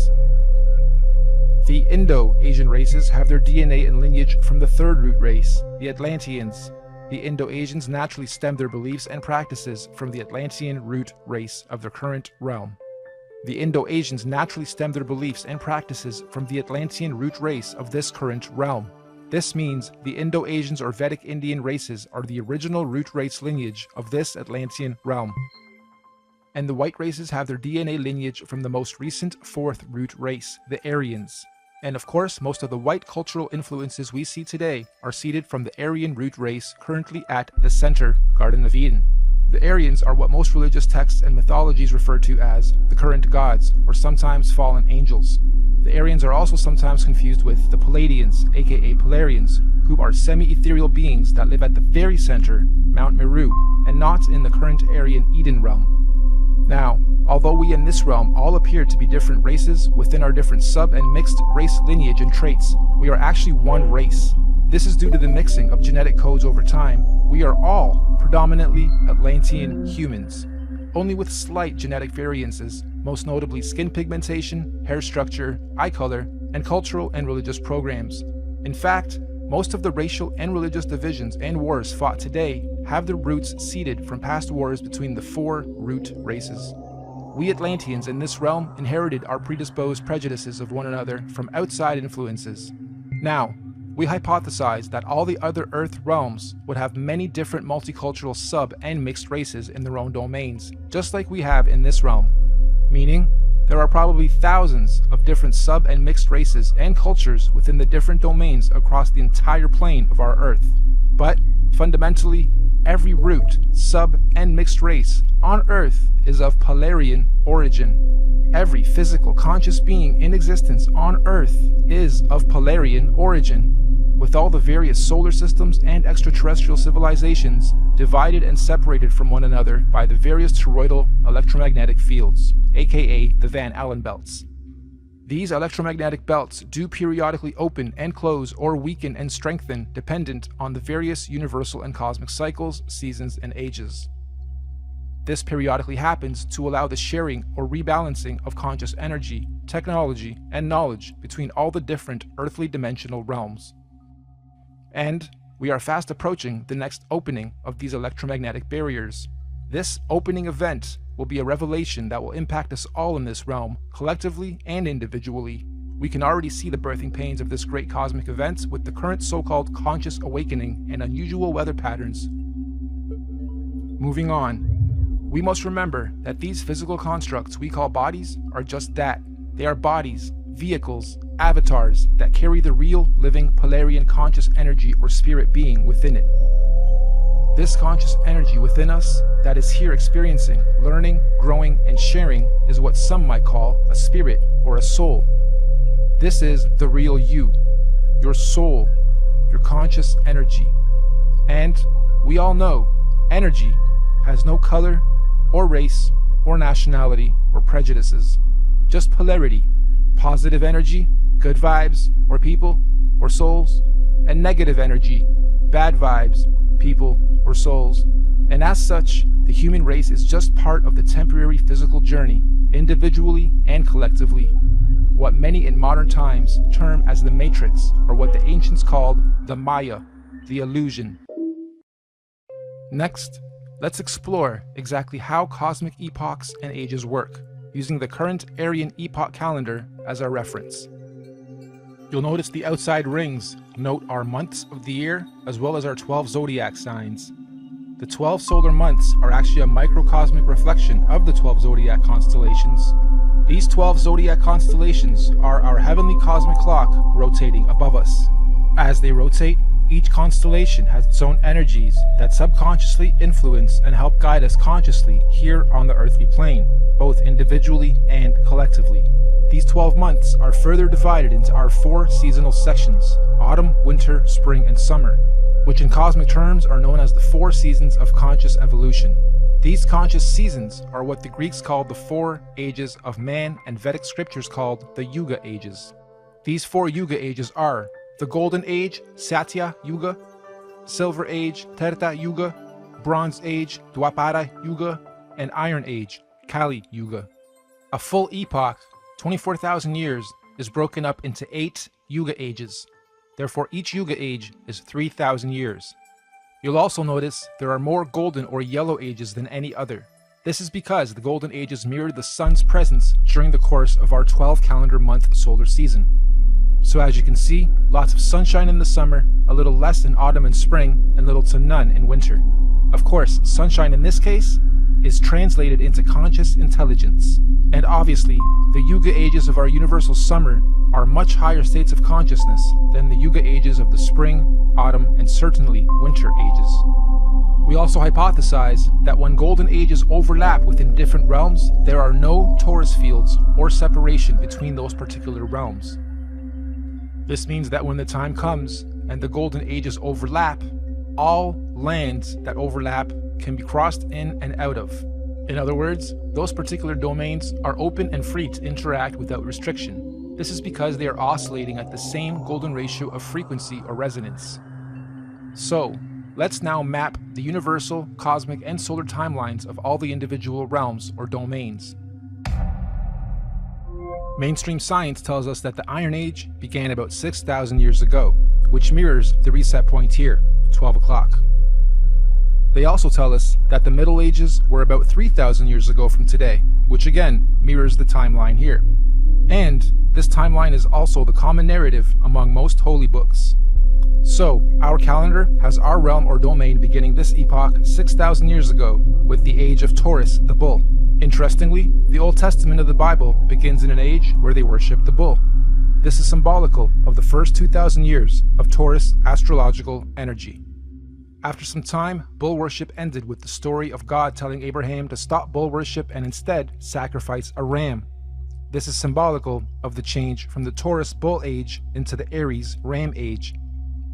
The Indo-Asian races have their DNA and lineage from the third root race, the Atlanteans. The Indo-Asians naturally stem their beliefs and practices from the Atlantean root race of their current realm. The Indo-Asians naturally stem their beliefs and practices from the Atlantean root race of this current realm. This means the Indo-Asians or Vedic Indian races are the original root race lineage of this Atlantean realm. And the white races have their DNA lineage from the most recent fourth root race, the Aryans. And of course, most of the white cultural influences we see today are seeded from the Aryan root race currently at the center, Garden of Eden. The Aryans are what most religious texts and mythologies refer to as the current gods, or sometimes fallen angels. The Aryans are also sometimes confused with the Palladians, aka Polarians, who are semi-ethereal beings that live at the very center, Mount Meru, and not in the current Aryan Eden realm. Now, although we in this realm all appear to be different races within our different sub and mixed race lineage and traits, we are actually one race. This is due to the mixing of genetic codes over time. We are all predominantly Atlantean humans, only with slight genetic variances, most notably skin pigmentation, hair structure, eye color, and cultural and religious programs. In fact, most of the racial and religious divisions and wars fought today have their roots seeded from past wars between the 4 root races. We Atlanteans in this realm inherited our predisposed prejudices of one another from outside influences. Now, we hypothesize that all the other Earth realms would have many different multicultural sub and mixed races in their own domains, just like we have in this realm. Meaning, there are probably thousands of different sub and mixed races and cultures within the different domains across the entire plane of our Earth. But, fundamentally, every root, sub, and mixed race on Earth is of Polarian origin. Every physical conscious being in existence on Earth is of Polarian origin, with all the various solar systems and extraterrestrial civilizations divided and separated from one another by the various toroidal electromagnetic fields, aka the Van Allen belts. These electromagnetic belts do periodically open and close or weaken and strengthen dependent on the various universal and cosmic cycles, seasons, and ages. This periodically happens to allow the sharing or rebalancing of conscious energy, technology, and knowledge between all the different earthly dimensional realms. And we are fast approaching the next opening of these electromagnetic barriers. This opening event will be a revelation that will impact us all in this realm, collectively and individually. We can already see the birthing pains of this great cosmic event with the current so-called conscious awakening and unusual weather patterns. Moving on, we must remember that these physical constructs we call bodies are just that. They are bodies, vehicles, avatars that carry the real, living, Polarian conscious energy or spirit being within it. This conscious energy within us that is here experiencing, learning, growing, and sharing is what some might call a spirit or a soul. This is the real you, your soul, your conscious energy. And we all know energy has no color or race or nationality or prejudices. Just polarity, positive energy, good vibes or people or souls, and negative energy, bad vibes, people or souls. And as such, the human race is just part of the temporary physical journey, individually and collectively. What many in modern times term as the matrix, or what the ancients called the Maya, the illusion. Next, let's explore exactly how cosmic epochs and ages work, using the current Aryan epoch calendar as our reference. You'll notice the outside rings note our months of the year as well as our 12 zodiac signs. The 12 solar months are actually a microcosmic reflection of the 12 zodiac constellations. These 12 zodiac constellations are our heavenly cosmic clock rotating above us. As they rotate, each constellation has its own energies that subconsciously influence and help guide us consciously here on the earthly plane, both individually and collectively. These 12 months are further divided into our 4 seasonal sections: autumn, winter, spring, and summer, which in cosmic terms are known as the 4 seasons of conscious evolution. These conscious seasons are what the Greeks called the 4 ages of man and Vedic scriptures called the Yuga ages. These 4 Yuga ages are the Golden Age, Satya Yuga, Silver Age, Treta Yuga, Bronze Age, Dwapara Yuga, and Iron Age, Kali Yuga. A full epoch, 24,000 years, is broken up into 8 Yuga ages. Therefore, each Yuga age is 3,000 years. You'll also notice there are more golden or yellow ages than any other. This is because the golden ages mirror the sun's presence during the course of our 12 calendar month solar season. So as you can see, lots of sunshine in the summer, a little less in autumn and spring, and little to none in winter. Of course, sunshine in this case is translated into conscious intelligence. And obviously, the Yuga ages of our universal summer are much higher states of consciousness than the Yuga ages of the spring, autumn, and certainly winter ages. We also hypothesize that when golden ages overlap within different realms, there are no torus fields or separation between those particular realms. This means that when the time comes and the golden ages overlap, all lands that overlap can be crossed in and out of. In other words, those particular domains are open and free to interact without restriction. This is because they are oscillating at the same golden ratio of frequency or resonance. So, let's now map the universal, cosmic, and solar timelines of all the individual realms or domains. Mainstream science tells us that the Iron Age began about 6,000 years ago, which mirrors the reset point here, 12 o'clock. They also tell us that the Middle Ages were about 3,000 years ago from today, which again mirrors the timeline here. And this timeline is also the common narrative among most holy books. So, our calendar has our realm or domain beginning this epoch 6,000 years ago with the age of Taurus, the bull. Interestingly, the Old Testament of the Bible begins in an age where they worship the bull. This is symbolical of the first 2,000 years of Taurus astrological energy. After some time, bull worship ended with the story of God telling Abraham to stop bull worship and instead sacrifice a ram. This is symbolical of the change from the Taurus bull age into the Aries ram age.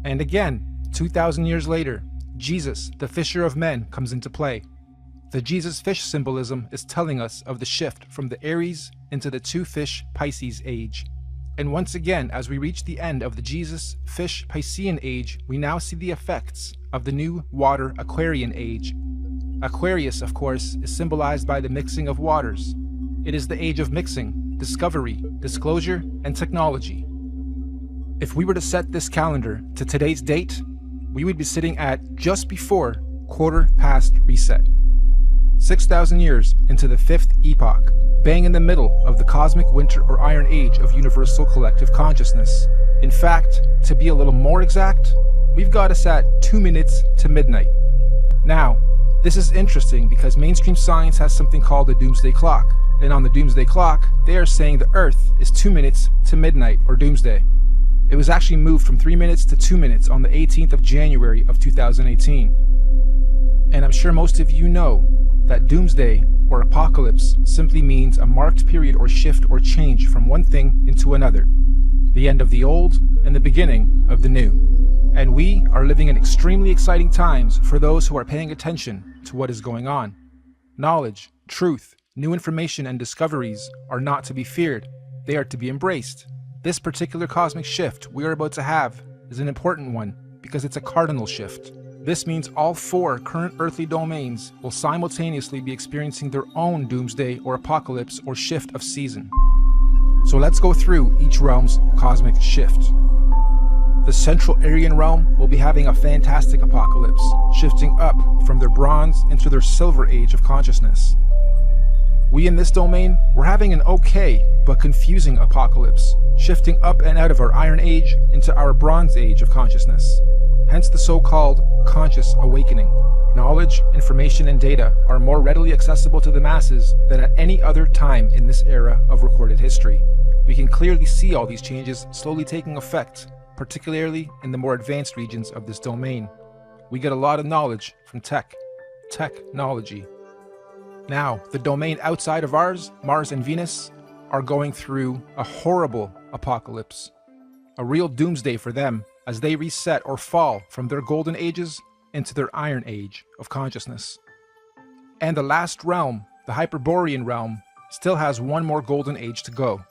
And again, 2,000 years later, Jesus, the fisher of men, comes into play. The Jesus fish symbolism is telling us of the shift from the Aries into the 2-fish Pisces age. And once again, as we reach the end of the Jesus fish Piscean age, we now see the effects of the new water Aquarian age. Aquarius, of course, is symbolized by the mixing of waters. It is the age of mixing, discovery, disclosure, and technology. If we were to set this calendar to today's date, we would be sitting at just before quarter past reset. 6,000 years into the 5th epoch, bang in the middle of the cosmic winter or iron age of universal collective consciousness. In fact, to be a little more exact, we've got us at 2 minutes to midnight. Now, this is interesting because mainstream science has something called a doomsday clock, and on the doomsday clock, they are saying the Earth is 2 minutes to midnight or doomsday. It was actually moved from 3 minutes to 2 minutes on the 18th of January of 2018. And I'm sure most of you know that doomsday or apocalypse simply means a marked period or shift or change from one thing into another, the end of the old and the beginning of the new. And we are living in extremely exciting times for those who are paying attention to what is going on. Knowledge, truth, New information and discoveries are not to be feared, they are to be embraced. This particular cosmic shift we are about to have is an important one because it's a cardinal shift. This means all 4 current earthly domains will simultaneously be experiencing their own doomsday or apocalypse or shift of season. So let's go through each realm's cosmic shift. The Central Aryan realm will be having a fantastic apocalypse, shifting up from their bronze into their silver age of consciousness. We in this domain, we're having an okay but confusing apocalypse, shifting up and out of our Iron Age into our Bronze Age of consciousness. Hence the so-called conscious awakening. Knowledge, information, and data are more readily accessible to the masses than at any other time in this era of recorded history. We can clearly see all these changes slowly taking effect, particularly in the more advanced regions of this domain. We get a lot of knowledge from technology. Now, the domain outside of ours, Mars and Venus, are going through a horrible apocalypse. A real doomsday for them as they reset or fall from their golden ages into their Iron Age of consciousness. And the last realm, the Hyperborean realm, still has one more golden age to go.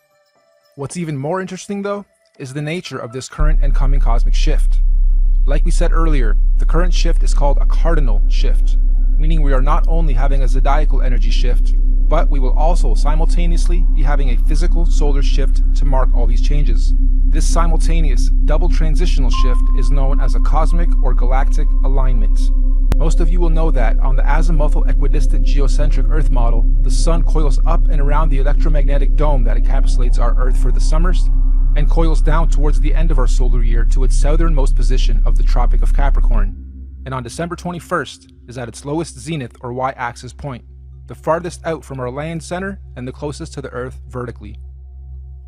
What's even more interesting though, is the nature of this current and coming cosmic shift. Like we said earlier, the current shift is called a cardinal shift, meaning we are not only having a zodiacal energy shift, but we will also simultaneously be having a physical solar shift to mark all these changes. This simultaneous double transitional shift is known as a cosmic or galactic alignment. Most of you will know that on the azimuthal equidistant geocentric Earth model, the Sun coils up and around the electromagnetic dome that encapsulates our Earth for the summers, and coils down towards the end of our solar year to its southernmost position of the Tropic of Capricorn. And on December 21st is at its lowest zenith or y-axis point, the farthest out from our land center and the closest to the Earth vertically.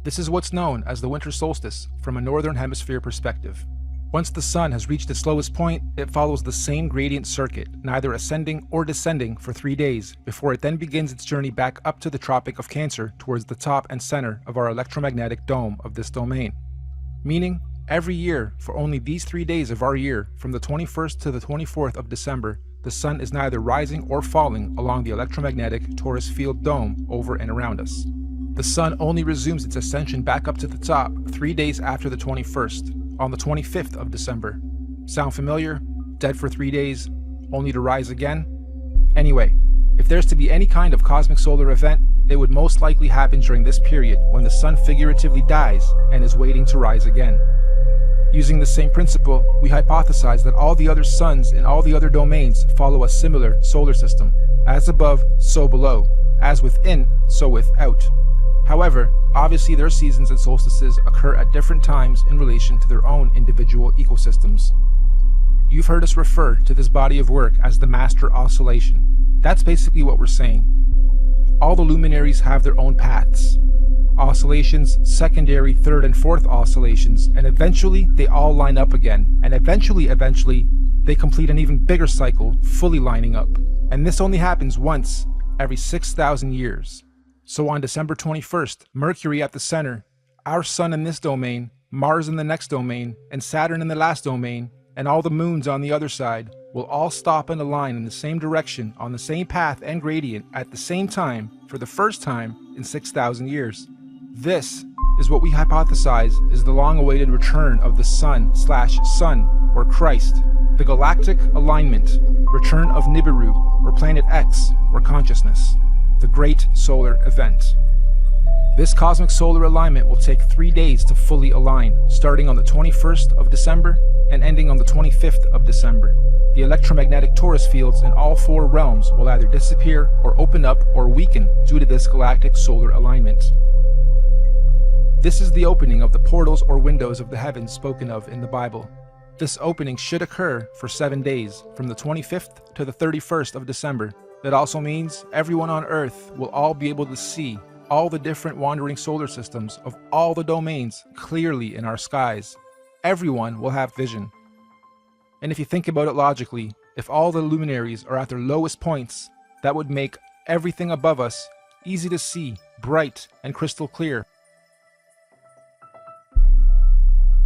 This is what's known as the winter solstice from a northern hemisphere perspective. Once the Sun has reached its lowest point, it follows the same gradient circuit, neither ascending or descending for 3 days, before it then begins its journey back up to the Tropic of Cancer towards the top and center of our electromagnetic dome of this domain. Meaning, every year, for only these 3 days of our year, from the 21st to the 24th of December, the Sun is neither rising or falling along the electromagnetic torus field dome over and around us. The Sun only resumes its ascension back up to the top 3 days after the 21st, on the 25th of December. Sound familiar? Dead for 3 days, only to rise again? Anyway, if there's to be any kind of cosmic solar event, it would most likely happen during this period when the Sun figuratively dies and is waiting to rise again. Using the same principle, we hypothesize that all the other suns in all the other domains follow a similar solar system. As above, so below. As within, so without. However, obviously their seasons and solstices occur at different times in relation to their own individual ecosystems. You've heard us refer to this body of work as the master oscillation. That's basically what we're saying. All the luminaries have their own paths. Oscillations, secondary, third, and fourth oscillations, and eventually they all line up again, and eventually, they complete an even bigger cycle, fully lining up. And this only happens once every 6,000 years. So on December 21st, Mercury at the center, our Sun in this domain, Mars in the next domain, and Saturn in the last domain, and all the moons on the other side, will all stop and align in the same direction on the same path and gradient at the same time for the first time in 6,000 years. This is what we hypothesize is the long-awaited return of the Sun/Sun, or Christ, the galactic alignment, return of Nibiru, or Planet X, or consciousness, the great solar event. This cosmic solar alignment will take 3 days to fully align, starting on the 21st of December and ending on the 25th of December. The electromagnetic torus fields in all 4 realms will either disappear or open up or weaken due to this galactic solar alignment. This is the opening of the portals or windows of the heavens spoken of in the Bible. This opening should occur for 7 days, from the 25th to the 31st of December. That also means everyone on Earth will all be able to see all the different wandering solar systems of all the domains clearly in our skies. Everyone will have vision. And if you think about it logically, if all the luminaries are at their lowest points, that would make everything above us easy to see, bright, and crystal clear.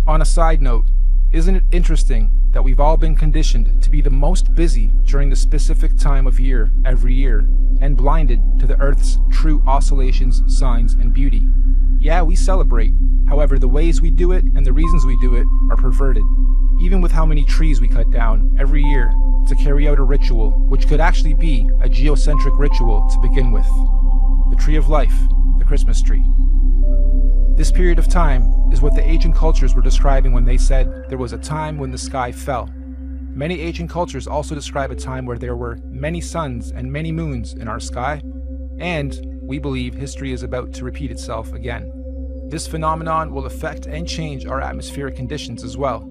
On a side note, isn't it interesting that we've all been conditioned to be the most busy during the specific time of year every year, and blinded to the Earth's true oscillations, signs, and beauty. Yeah, we celebrate. However, the ways we do it and the reasons we do it are perverted. Even with how many trees we cut down every year to carry out a ritual, which could actually be a geocentric ritual to begin with. The tree of life, the Christmas tree. This period of time is what the ancient cultures were describing when they said there was a time when the sky fell. Many ancient cultures also describe a time where there were many suns and many moons in our sky, and we believe history is about to repeat itself again. This phenomenon will affect and change our atmospheric conditions as well.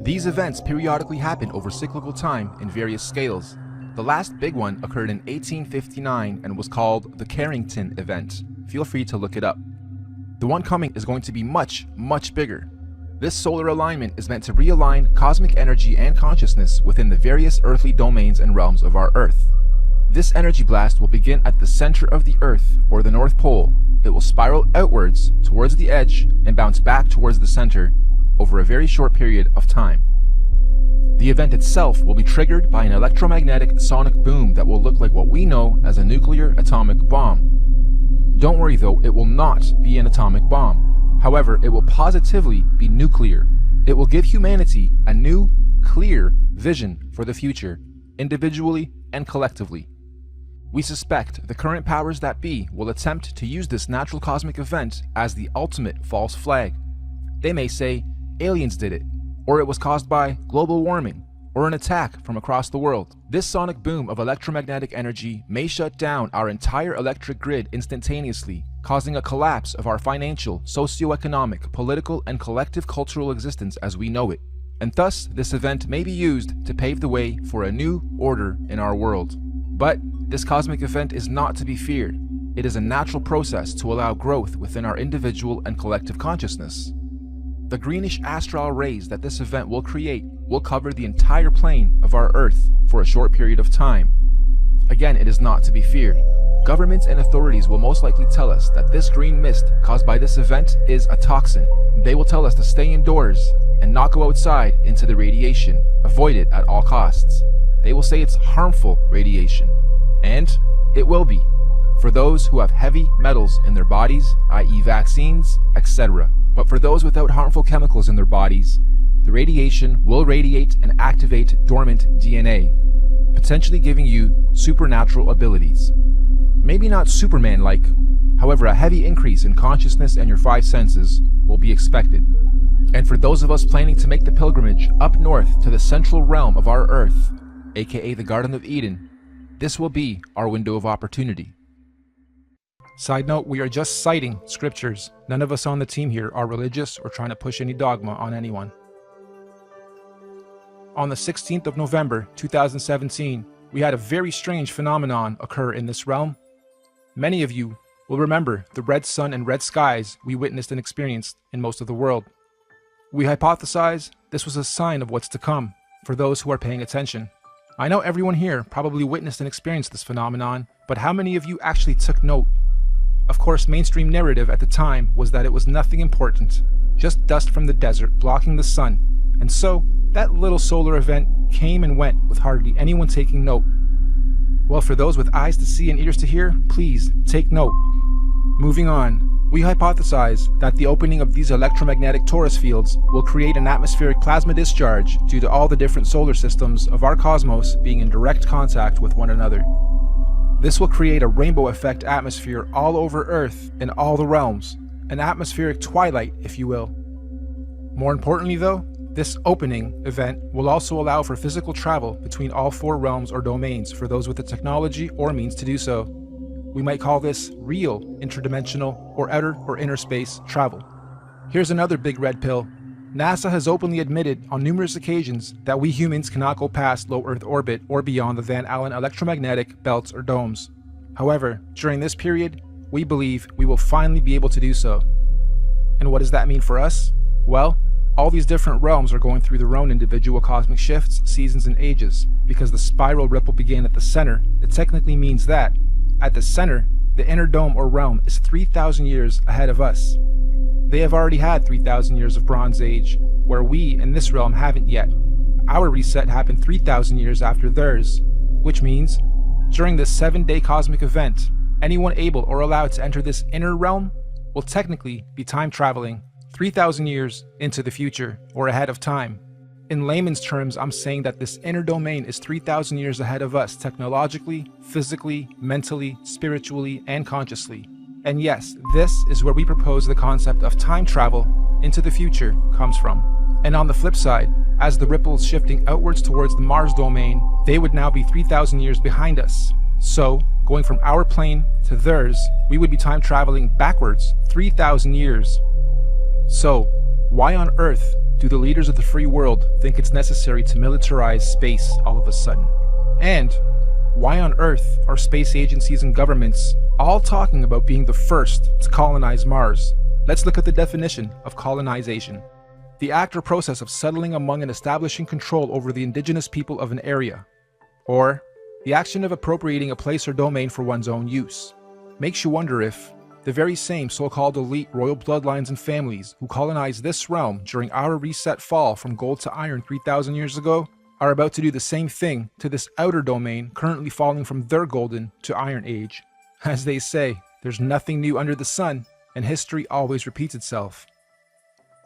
These events periodically happen over cyclical time in various scales. The last big one occurred in 1859 and was called the Carrington event. Feel free to look it up. The one coming is going to be much, much bigger. This solar alignment is meant to realign cosmic energy and consciousness within the various earthly domains and realms of our Earth. This energy blast will begin at the center of the Earth, or the North Pole. It will spiral outwards towards the edge and bounce back towards the center over a very short period of time. The event itself will be triggered by an electromagnetic sonic boom that will look like what we know as a nuclear atomic bomb. Don't worry though, it will not be an atomic bomb. However, it will positively be nuclear. It will give humanity a new, clear vision for the future, individually and collectively. We suspect the current powers that be will attempt to use this natural cosmic event as the ultimate false flag. They may say aliens did it, or it was caused by global warming, or an attack from across the world. This sonic boom of electromagnetic energy may shut down our entire electric grid instantaneously, causing a collapse of our financial, socio-economic, political, and collective cultural existence as we know it. And thus, this event may be used to pave the way for a new order in our world. But this cosmic event is not to be feared. It is a natural process to allow growth within our individual and collective consciousness. The greenish astral rays that this event will create will cover the entire plane of our Earth for a short period of time. Again, it is not to be feared. Governments and authorities will most likely tell us that this green mist caused by this event is a toxin. They will tell us to stay indoors and not go outside into the radiation. Avoid it at all costs. They will say it's harmful radiation. And it will be, for those who have heavy metals in their bodies, i.e. vaccines, etc. But for those without harmful chemicals in their bodies, the radiation will radiate and activate dormant DNA, potentially giving you supernatural abilities. Maybe not Superman-like, however a heavy increase in consciousness and your 5 senses will be expected. And for those of us planning to make the pilgrimage up north to the central realm of our Earth, aka the Garden of Eden, this will be our window of opportunity. Side note, we are just citing scriptures. None of us on the team here are religious or trying to push any dogma on anyone. On the 16th of November 2017, we had a very strange phenomenon occur in this realm. Many of you will remember the red sun and red skies we witnessed and experienced in most of the world. We hypothesize this was a sign of what's to come for those who are paying attention. I know everyone here probably witnessed and experienced this phenomenon, but how many of you actually took note? Of course, mainstream narrative at the time was that it was nothing important, just dust from the desert blocking the sun, and so that little solar event came and went with hardly anyone taking note. Well, for those with eyes to see and ears to hear, please take note. Moving on, we hypothesize that the opening of these electromagnetic torus fields will create an atmospheric plasma discharge due to all the different solar systems of our cosmos being in direct contact with one another. This will create a rainbow effect atmosphere all over Earth in all the realms, an atmospheric twilight, if you will. More importantly though, this opening event will also allow for physical travel between all 4 realms or domains for those with the technology or means to do so. We might call this real interdimensional or outer or inner space travel. Here's another big red pill. NASA has openly admitted on numerous occasions that we humans cannot go past low Earth orbit or beyond the Van Allen electromagnetic belts or domes. However, during this period, we believe we will finally be able to do so. And what does that mean for us? Well, all these different realms are going through their own individual cosmic shifts, seasons, and ages. Because the spiral ripple began at the center, it technically means that, at the center, the inner dome or realm is 3,000 years ahead of us. They have already had 3,000 years of Bronze Age, where we in this realm haven't yet. Our reset happened 3,000 years after theirs, which means during this 7-day cosmic event, anyone able or allowed to enter this inner realm will technically be time traveling 3,000 years into the future or ahead of time. In layman's terms, I'm saying that this inner domain is 3,000 years ahead of us technologically, physically, mentally, spiritually, and consciously. And yes, this is where we propose the concept of time travel into the future comes from. And on the flip side, as the ripples shifting outwards towards the Mars domain, they would now be 3,000 years behind us. So, going from our plane to theirs, we would be time traveling backwards 3,000 years. So, why on earth do the leaders of the free world think it's necessary to militarize space all of a sudden? And why on earth are space agencies and governments all talking about being the first to colonize Mars? Let's look at the definition of colonization. The act or process of settling among and establishing control over the indigenous people of an area, or the action of appropriating a place or domain for one's own use. Makes you wonder if the very same so-called elite royal bloodlines and families who colonized this realm during our reset fall from gold to iron 3,000 years ago are about to do the same thing to this outer domain currently falling from their golden to iron age. As they say, there's nothing new under the sun, and history always repeats itself.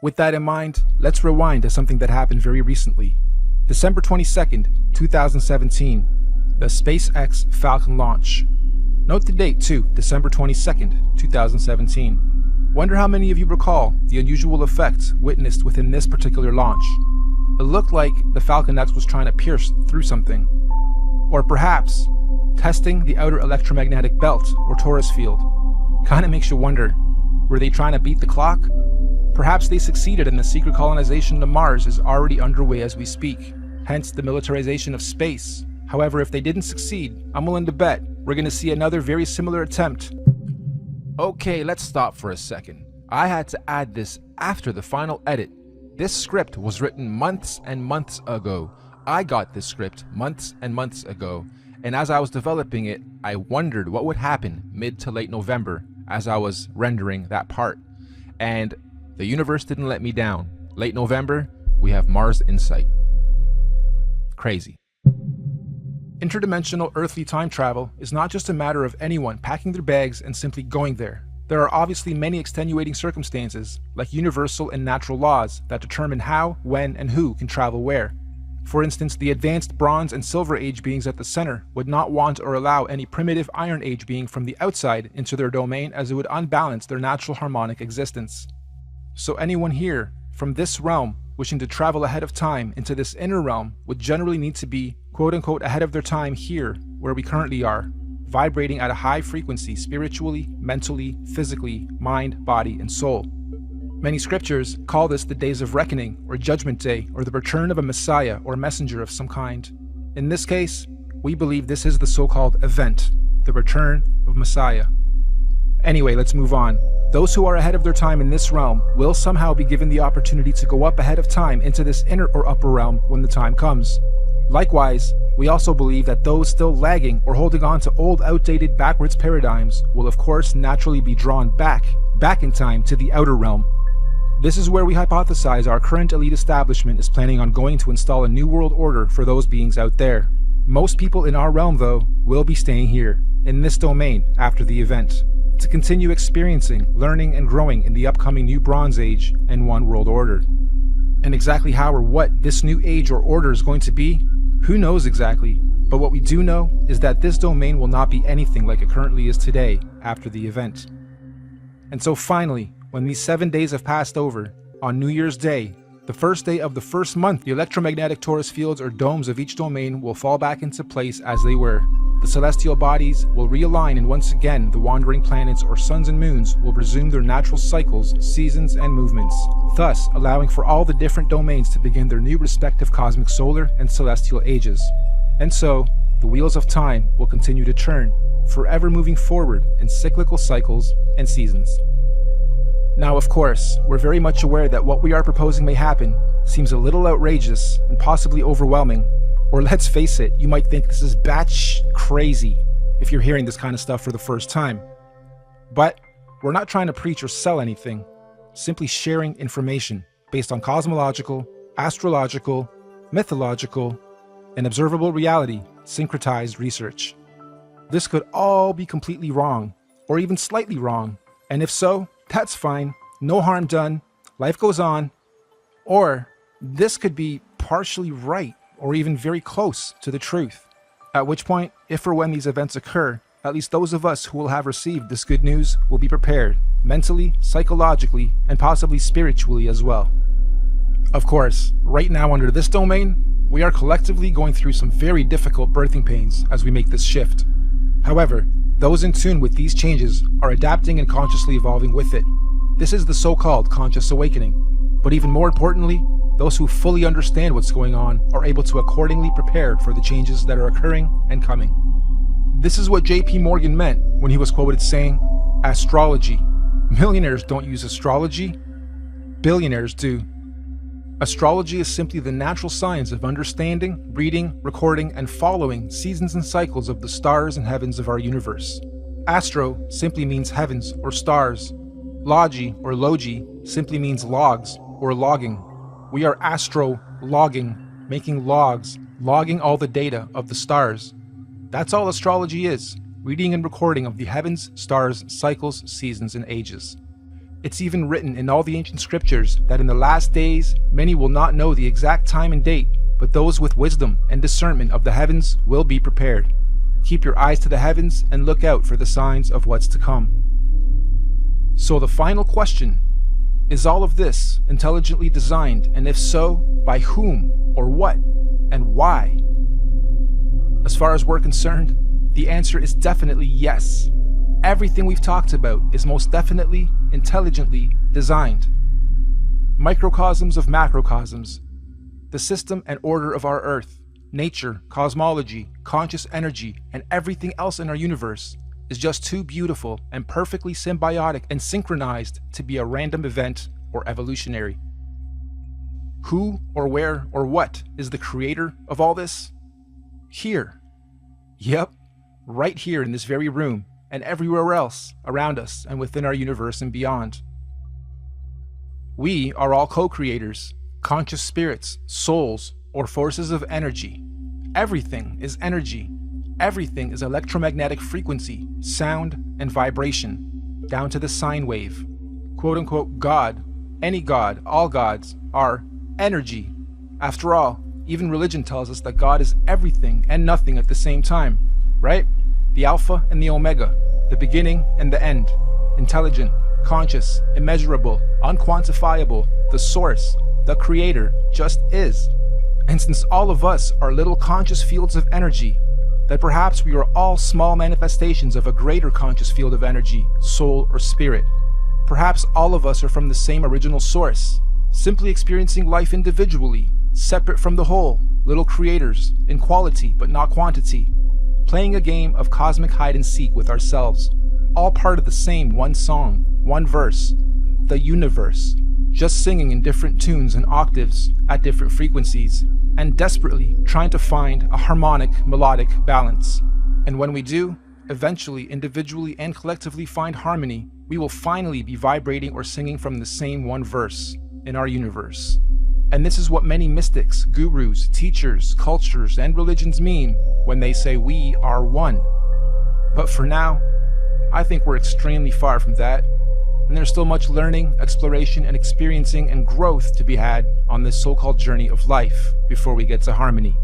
With that in mind, let's rewind to something that happened very recently. December 22nd, 2017, the SpaceX Falcon launch. Note the date too, December 22nd, 2017. Wonder how many of you recall the unusual effects witnessed within this particular launch. It looked like the Falcon X was trying to pierce through something. Or perhaps, testing the outer electromagnetic belt or torus field. Kinda makes you wonder, were they trying to beat the clock? Perhaps they succeeded and the secret colonization of Mars is already underway as we speak, hence the militarization of space. However, if they didn't succeed, I'm willing to bet we're gonna see another very similar attempt. Okay, let's stop for a second. I had to add this after the final edit. This script was written months and months ago. I got this script months and months ago, and as I was developing it, I wondered what would happen mid to late November as I was rendering that part. And the universe didn't let me down. Late November, we have Mars Insight. Crazy. Interdimensional earthly time travel is not just a matter of anyone packing their bags and simply going there. There are obviously many extenuating circumstances, like universal and natural laws, that determine how, when, and who can travel where. For instance, the advanced Bronze and Silver Age beings at the center would not want or allow any primitive Iron Age being from the outside into their domain, as it would unbalance their natural harmonic existence. So anyone here, from this realm, wishing to travel ahead of time into this inner realm would generally need to be quote-unquote ahead of their time here, where we currently are, vibrating at a high frequency spiritually, mentally, physically, mind, body, and soul. Many scriptures call this the days of reckoning, or judgment day, or the return of a messiah or messenger of some kind. In this case, we believe this is the so-called event, the return of Messiah. Anyway, let's move on. Those who are ahead of their time in this realm will somehow be given the opportunity to go up ahead of time into this inner or upper realm when the time comes. Likewise, we also believe that those still lagging or holding on to old, outdated, backwards paradigms will of course naturally be drawn back in time to the outer realm. This is where we hypothesize our current elite establishment is planning on going to install a new world order for those beings out there. Most people in our realm, though, will be staying here, in this domain, after the event, to continue experiencing, learning, and growing in the upcoming new Bronze Age and One World Order. And exactly how or what this new age or order is going to be, who knows exactly, but what we do know is that this domain will not be anything like it currently is today after the event. And so finally, when these 7 days have passed over, on New Year's Day, the first day of the first month, the electromagnetic torus fields or domes of each domain will fall back into place as they were. The celestial bodies will realign, and once again the wandering planets or suns and moons will resume their natural cycles, seasons, and movements, thus allowing for all the different domains to begin their new respective cosmic solar and celestial ages. And so, the wheels of time will continue to turn, forever moving forward in cyclical cycles and seasons. Now, of course, we're very much aware that what we are proposing may happen seems a little outrageous and possibly overwhelming. Or let's face it, you might think this is batch crazy if you're hearing this kind of stuff for the first time. But we're not trying to preach or sell anything, simply sharing information. based on cosmological, astrological, mythological, and observable reality syncretized research. This could all be completely wrong, or even slightly wrong, and if so, that's fine, no harm done, life goes on. Or this could be partially right, or even very close to the truth. At which point, if or when these events occur, at least those of us who will have received this good news will be prepared, mentally, psychologically, and possibly spiritually as well. Of course, right now under this domain, we are collectively going through some very difficult birthing pains as we make this shift. However, those in tune with these changes are adapting and consciously evolving with it. This is the so-called conscious awakening. But even more importantly, those who fully understand what's going on are able to accordingly prepare for the changes that are occurring and coming. This is what J.P. Morgan meant when he was quoted saying, "Astrology. Millionaires don't use astrology. Billionaires do." Astrology is simply the natural science of understanding, reading, recording, and following seasons and cycles of the stars and heavens of our universe. Astro simply means heavens or stars. Logi or logi simply means logs or logging. We are astro-logging, making logs, logging all the data of the stars. That's all astrology is, reading and recording of the heavens, stars, cycles, seasons, and ages. It's even written in all the ancient scriptures that in the last days, many will not know the exact time and date, but those with wisdom and discernment of the heavens will be prepared. Keep your eyes to the heavens and look out for the signs of what's to come. So the final question, is all of this intelligently designed, and if so, by whom, or what, and why? As far as we're concerned, the answer is definitely yes. Everything we've talked about is most definitely intelligently designed. Microcosms of macrocosms, the system and order of our Earth, nature, cosmology, conscious energy, and everything else in our universe is just too beautiful and perfectly symbiotic and synchronized to be a random event or evolutionary. Who or where or what is the creator of all this? Here. Yep, right here in this very room and everywhere else around us and within our universe and beyond. We are all co-creators, conscious spirits, souls, or forces of energy. Everything is energy. Everything is electromagnetic frequency, sound, and vibration, down to the sine wave. Quote-unquote God, any God, all gods, are energy. After all, even religion tells us that God is everything and nothing at the same time, right? The Alpha and the Omega, the beginning and the end, intelligent, conscious, immeasurable, unquantifiable, the source, the creator, just is. And since all of us are little conscious fields of energy, that perhaps we are all small manifestations of a greater conscious field of energy, soul, or spirit. Perhaps all of us are from the same original source, simply experiencing life individually, separate from the whole, little creators, in quality but not quantity, playing a game of cosmic hide and seek with ourselves, all part of the same one song, one verse, the universe, just singing in different tunes and octaves at different frequencies, and desperately trying to find a harmonic, melodic balance. And when we do, eventually, individually and collectively find harmony, we will finally be vibrating or singing from the same one verse in our universe. And this is what many mystics, gurus, teachers, cultures, and religions mean when they say we are one. But for now, I think we're extremely far from that, and there's still much learning, exploration, and experiencing and growth to be had on this so-called journey of life before we get to harmony.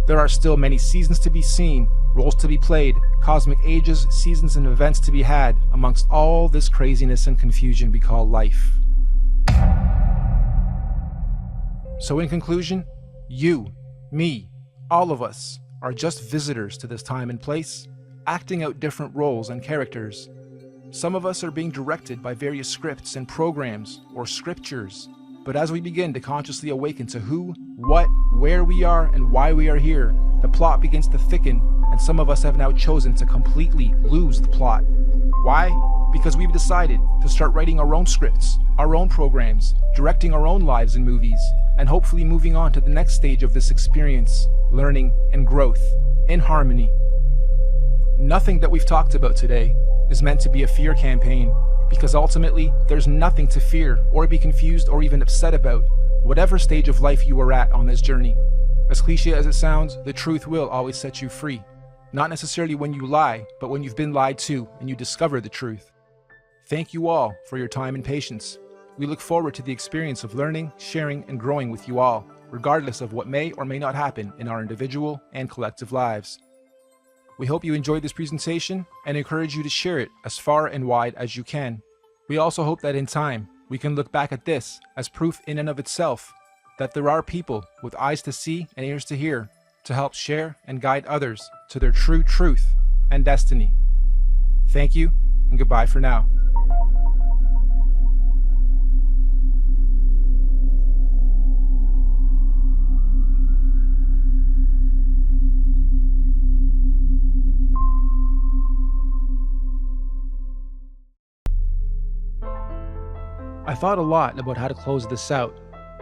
There are still many seasons to be seen, roles to be played, cosmic ages, seasons, and events to be had amongst all this craziness and confusion we call life. So in conclusion, you, me, all of us are just visitors to this time and place, acting out different roles and characters. Some of us are being directed by various scripts and programs or scriptures, but as we begin to consciously awaken to who, what, where we are, and why we are here, the plot begins to thicken, and some of us have now chosen to completely lose the plot. Why? Because we've decided to start writing our own scripts, our own programs, directing our own lives and movies, and hopefully moving on to the next stage of this experience, learning and growth, in harmony. Nothing that we've talked about today is meant to be a fear campaign, Because ultimately, there's nothing to fear or be confused or even upset about, whatever stage of life you are at on this journey. As cliche as it sounds, the truth will always set you free. Not necessarily when you lie, but when you've been lied to and you discover the truth. Thank you all for your time and patience. We look forward to the experience of learning, sharing, and growing with you all, regardless of what may or may not happen in our individual and collective lives. We hope you enjoyed this presentation and encourage you to share it as far and wide as you can. We also hope that in time, we can look back at this as proof in and of itself that there are people with eyes to see and ears to hear to help share and guide others to their true truth and destiny. Thank you and goodbye for now. I thought a lot about how to close this out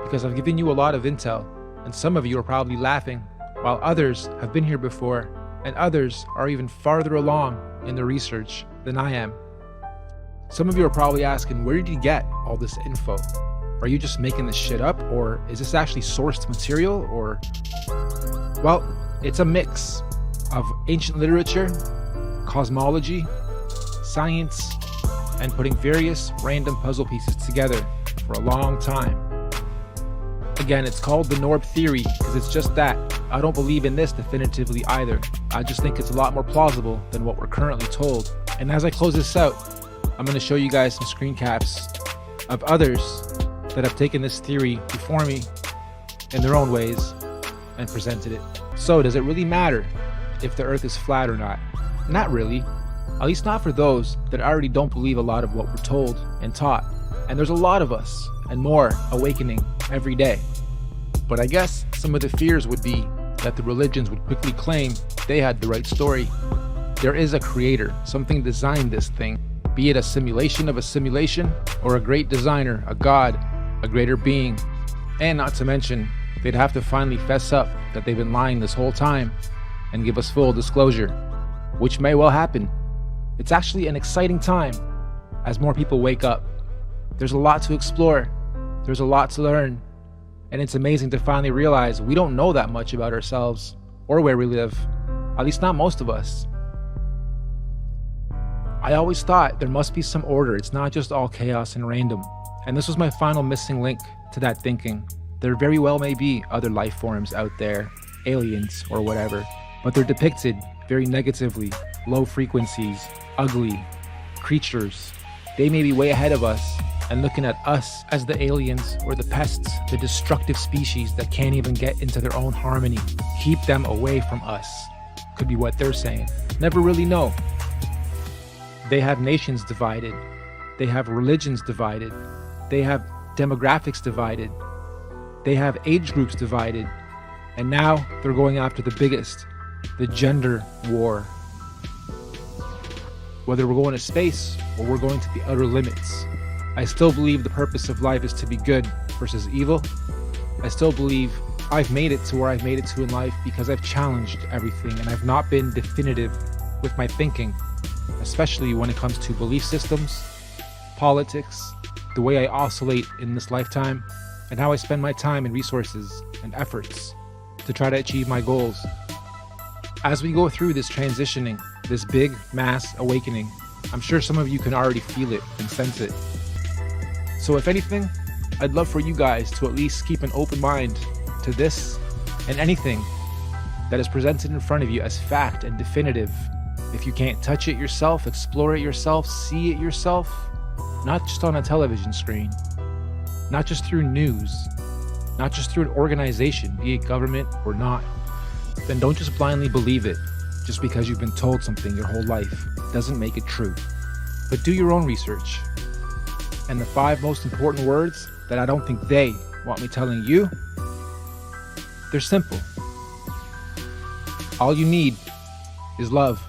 because I've given you a lot of intel, and some of you are probably laughing, while others have been here before, and others are even farther along in the research than I am. Some of you are probably asking, where did you get all this info? Are you just making this shit up, or is this actually sourced material, or... Well, it's a mix of ancient literature, cosmology, science, and putting various random puzzle pieces together for a long time. Again, it's called the Norb theory because it's just that. I don't believe in this definitively either. I just think it's a lot more plausible than what we're currently told. And as I close this out, I'm going to show you guys some screen caps of others that have taken this theory before me in their own ways and presented it. So does it really matter if the earth is flat or not? Not really. At least not for those that already don't believe a lot of what we're told and taught. And there's a lot of us, and more, awakening every day. But I guess some of the fears would be that the religions would quickly claim they had the right story. There is a creator, something designed this thing, be it a simulation of a simulation, or a great designer, a god, a greater being. And not to mention, they'd have to finally fess up that they've been lying this whole time and give us full disclosure, which may well happen. It's actually an exciting time as more people wake up. There's a lot to explore, there's a lot to learn, and it's amazing to finally realize we don't know that much about ourselves or where we live, at least not most of us. I always thought there must be some order, it's not just all chaos and random, and this was my final missing link to that thinking. There very well may be other life forms out there, aliens or whatever, but they're depicted very negatively, low frequencies, ugly creatures. They may be way ahead of us and looking at us as the aliens or the pests, the destructive species that can't even get into their own harmony. Keep them away from us, could be what they're saying. Never really know. They have nations divided. They have religions divided. They have demographics divided. They have age groups divided. And now they're going after the biggest, the gender war. Whether we're going to space or we're going to the outer limits, I still believe the purpose of life is to be good versus evil. I still believe I've made it to where I've made it to in life because I've challenged everything and I've not been definitive with my thinking, especially when it comes to belief systems, politics, the way I oscillate in this lifetime, and how I spend my time and resources and efforts to try to achieve my goals. As we go through this transitioning, this big mass awakening, I'm sure some of you can already feel it and sense it. So if anything, I'd love for you guys to at least keep an open mind to this and anything that is presented in front of you as fact and definitive. If you can't touch it yourself, explore it yourself, see it yourself, not just on a television screen, not just through news, not just through an organization, be it government or not, then don't just blindly believe it just because you've been told something your whole life. It doesn't make it true. But do your own research. And the 5 most important words that I don't think they want me telling you, they're simple. All you need is love.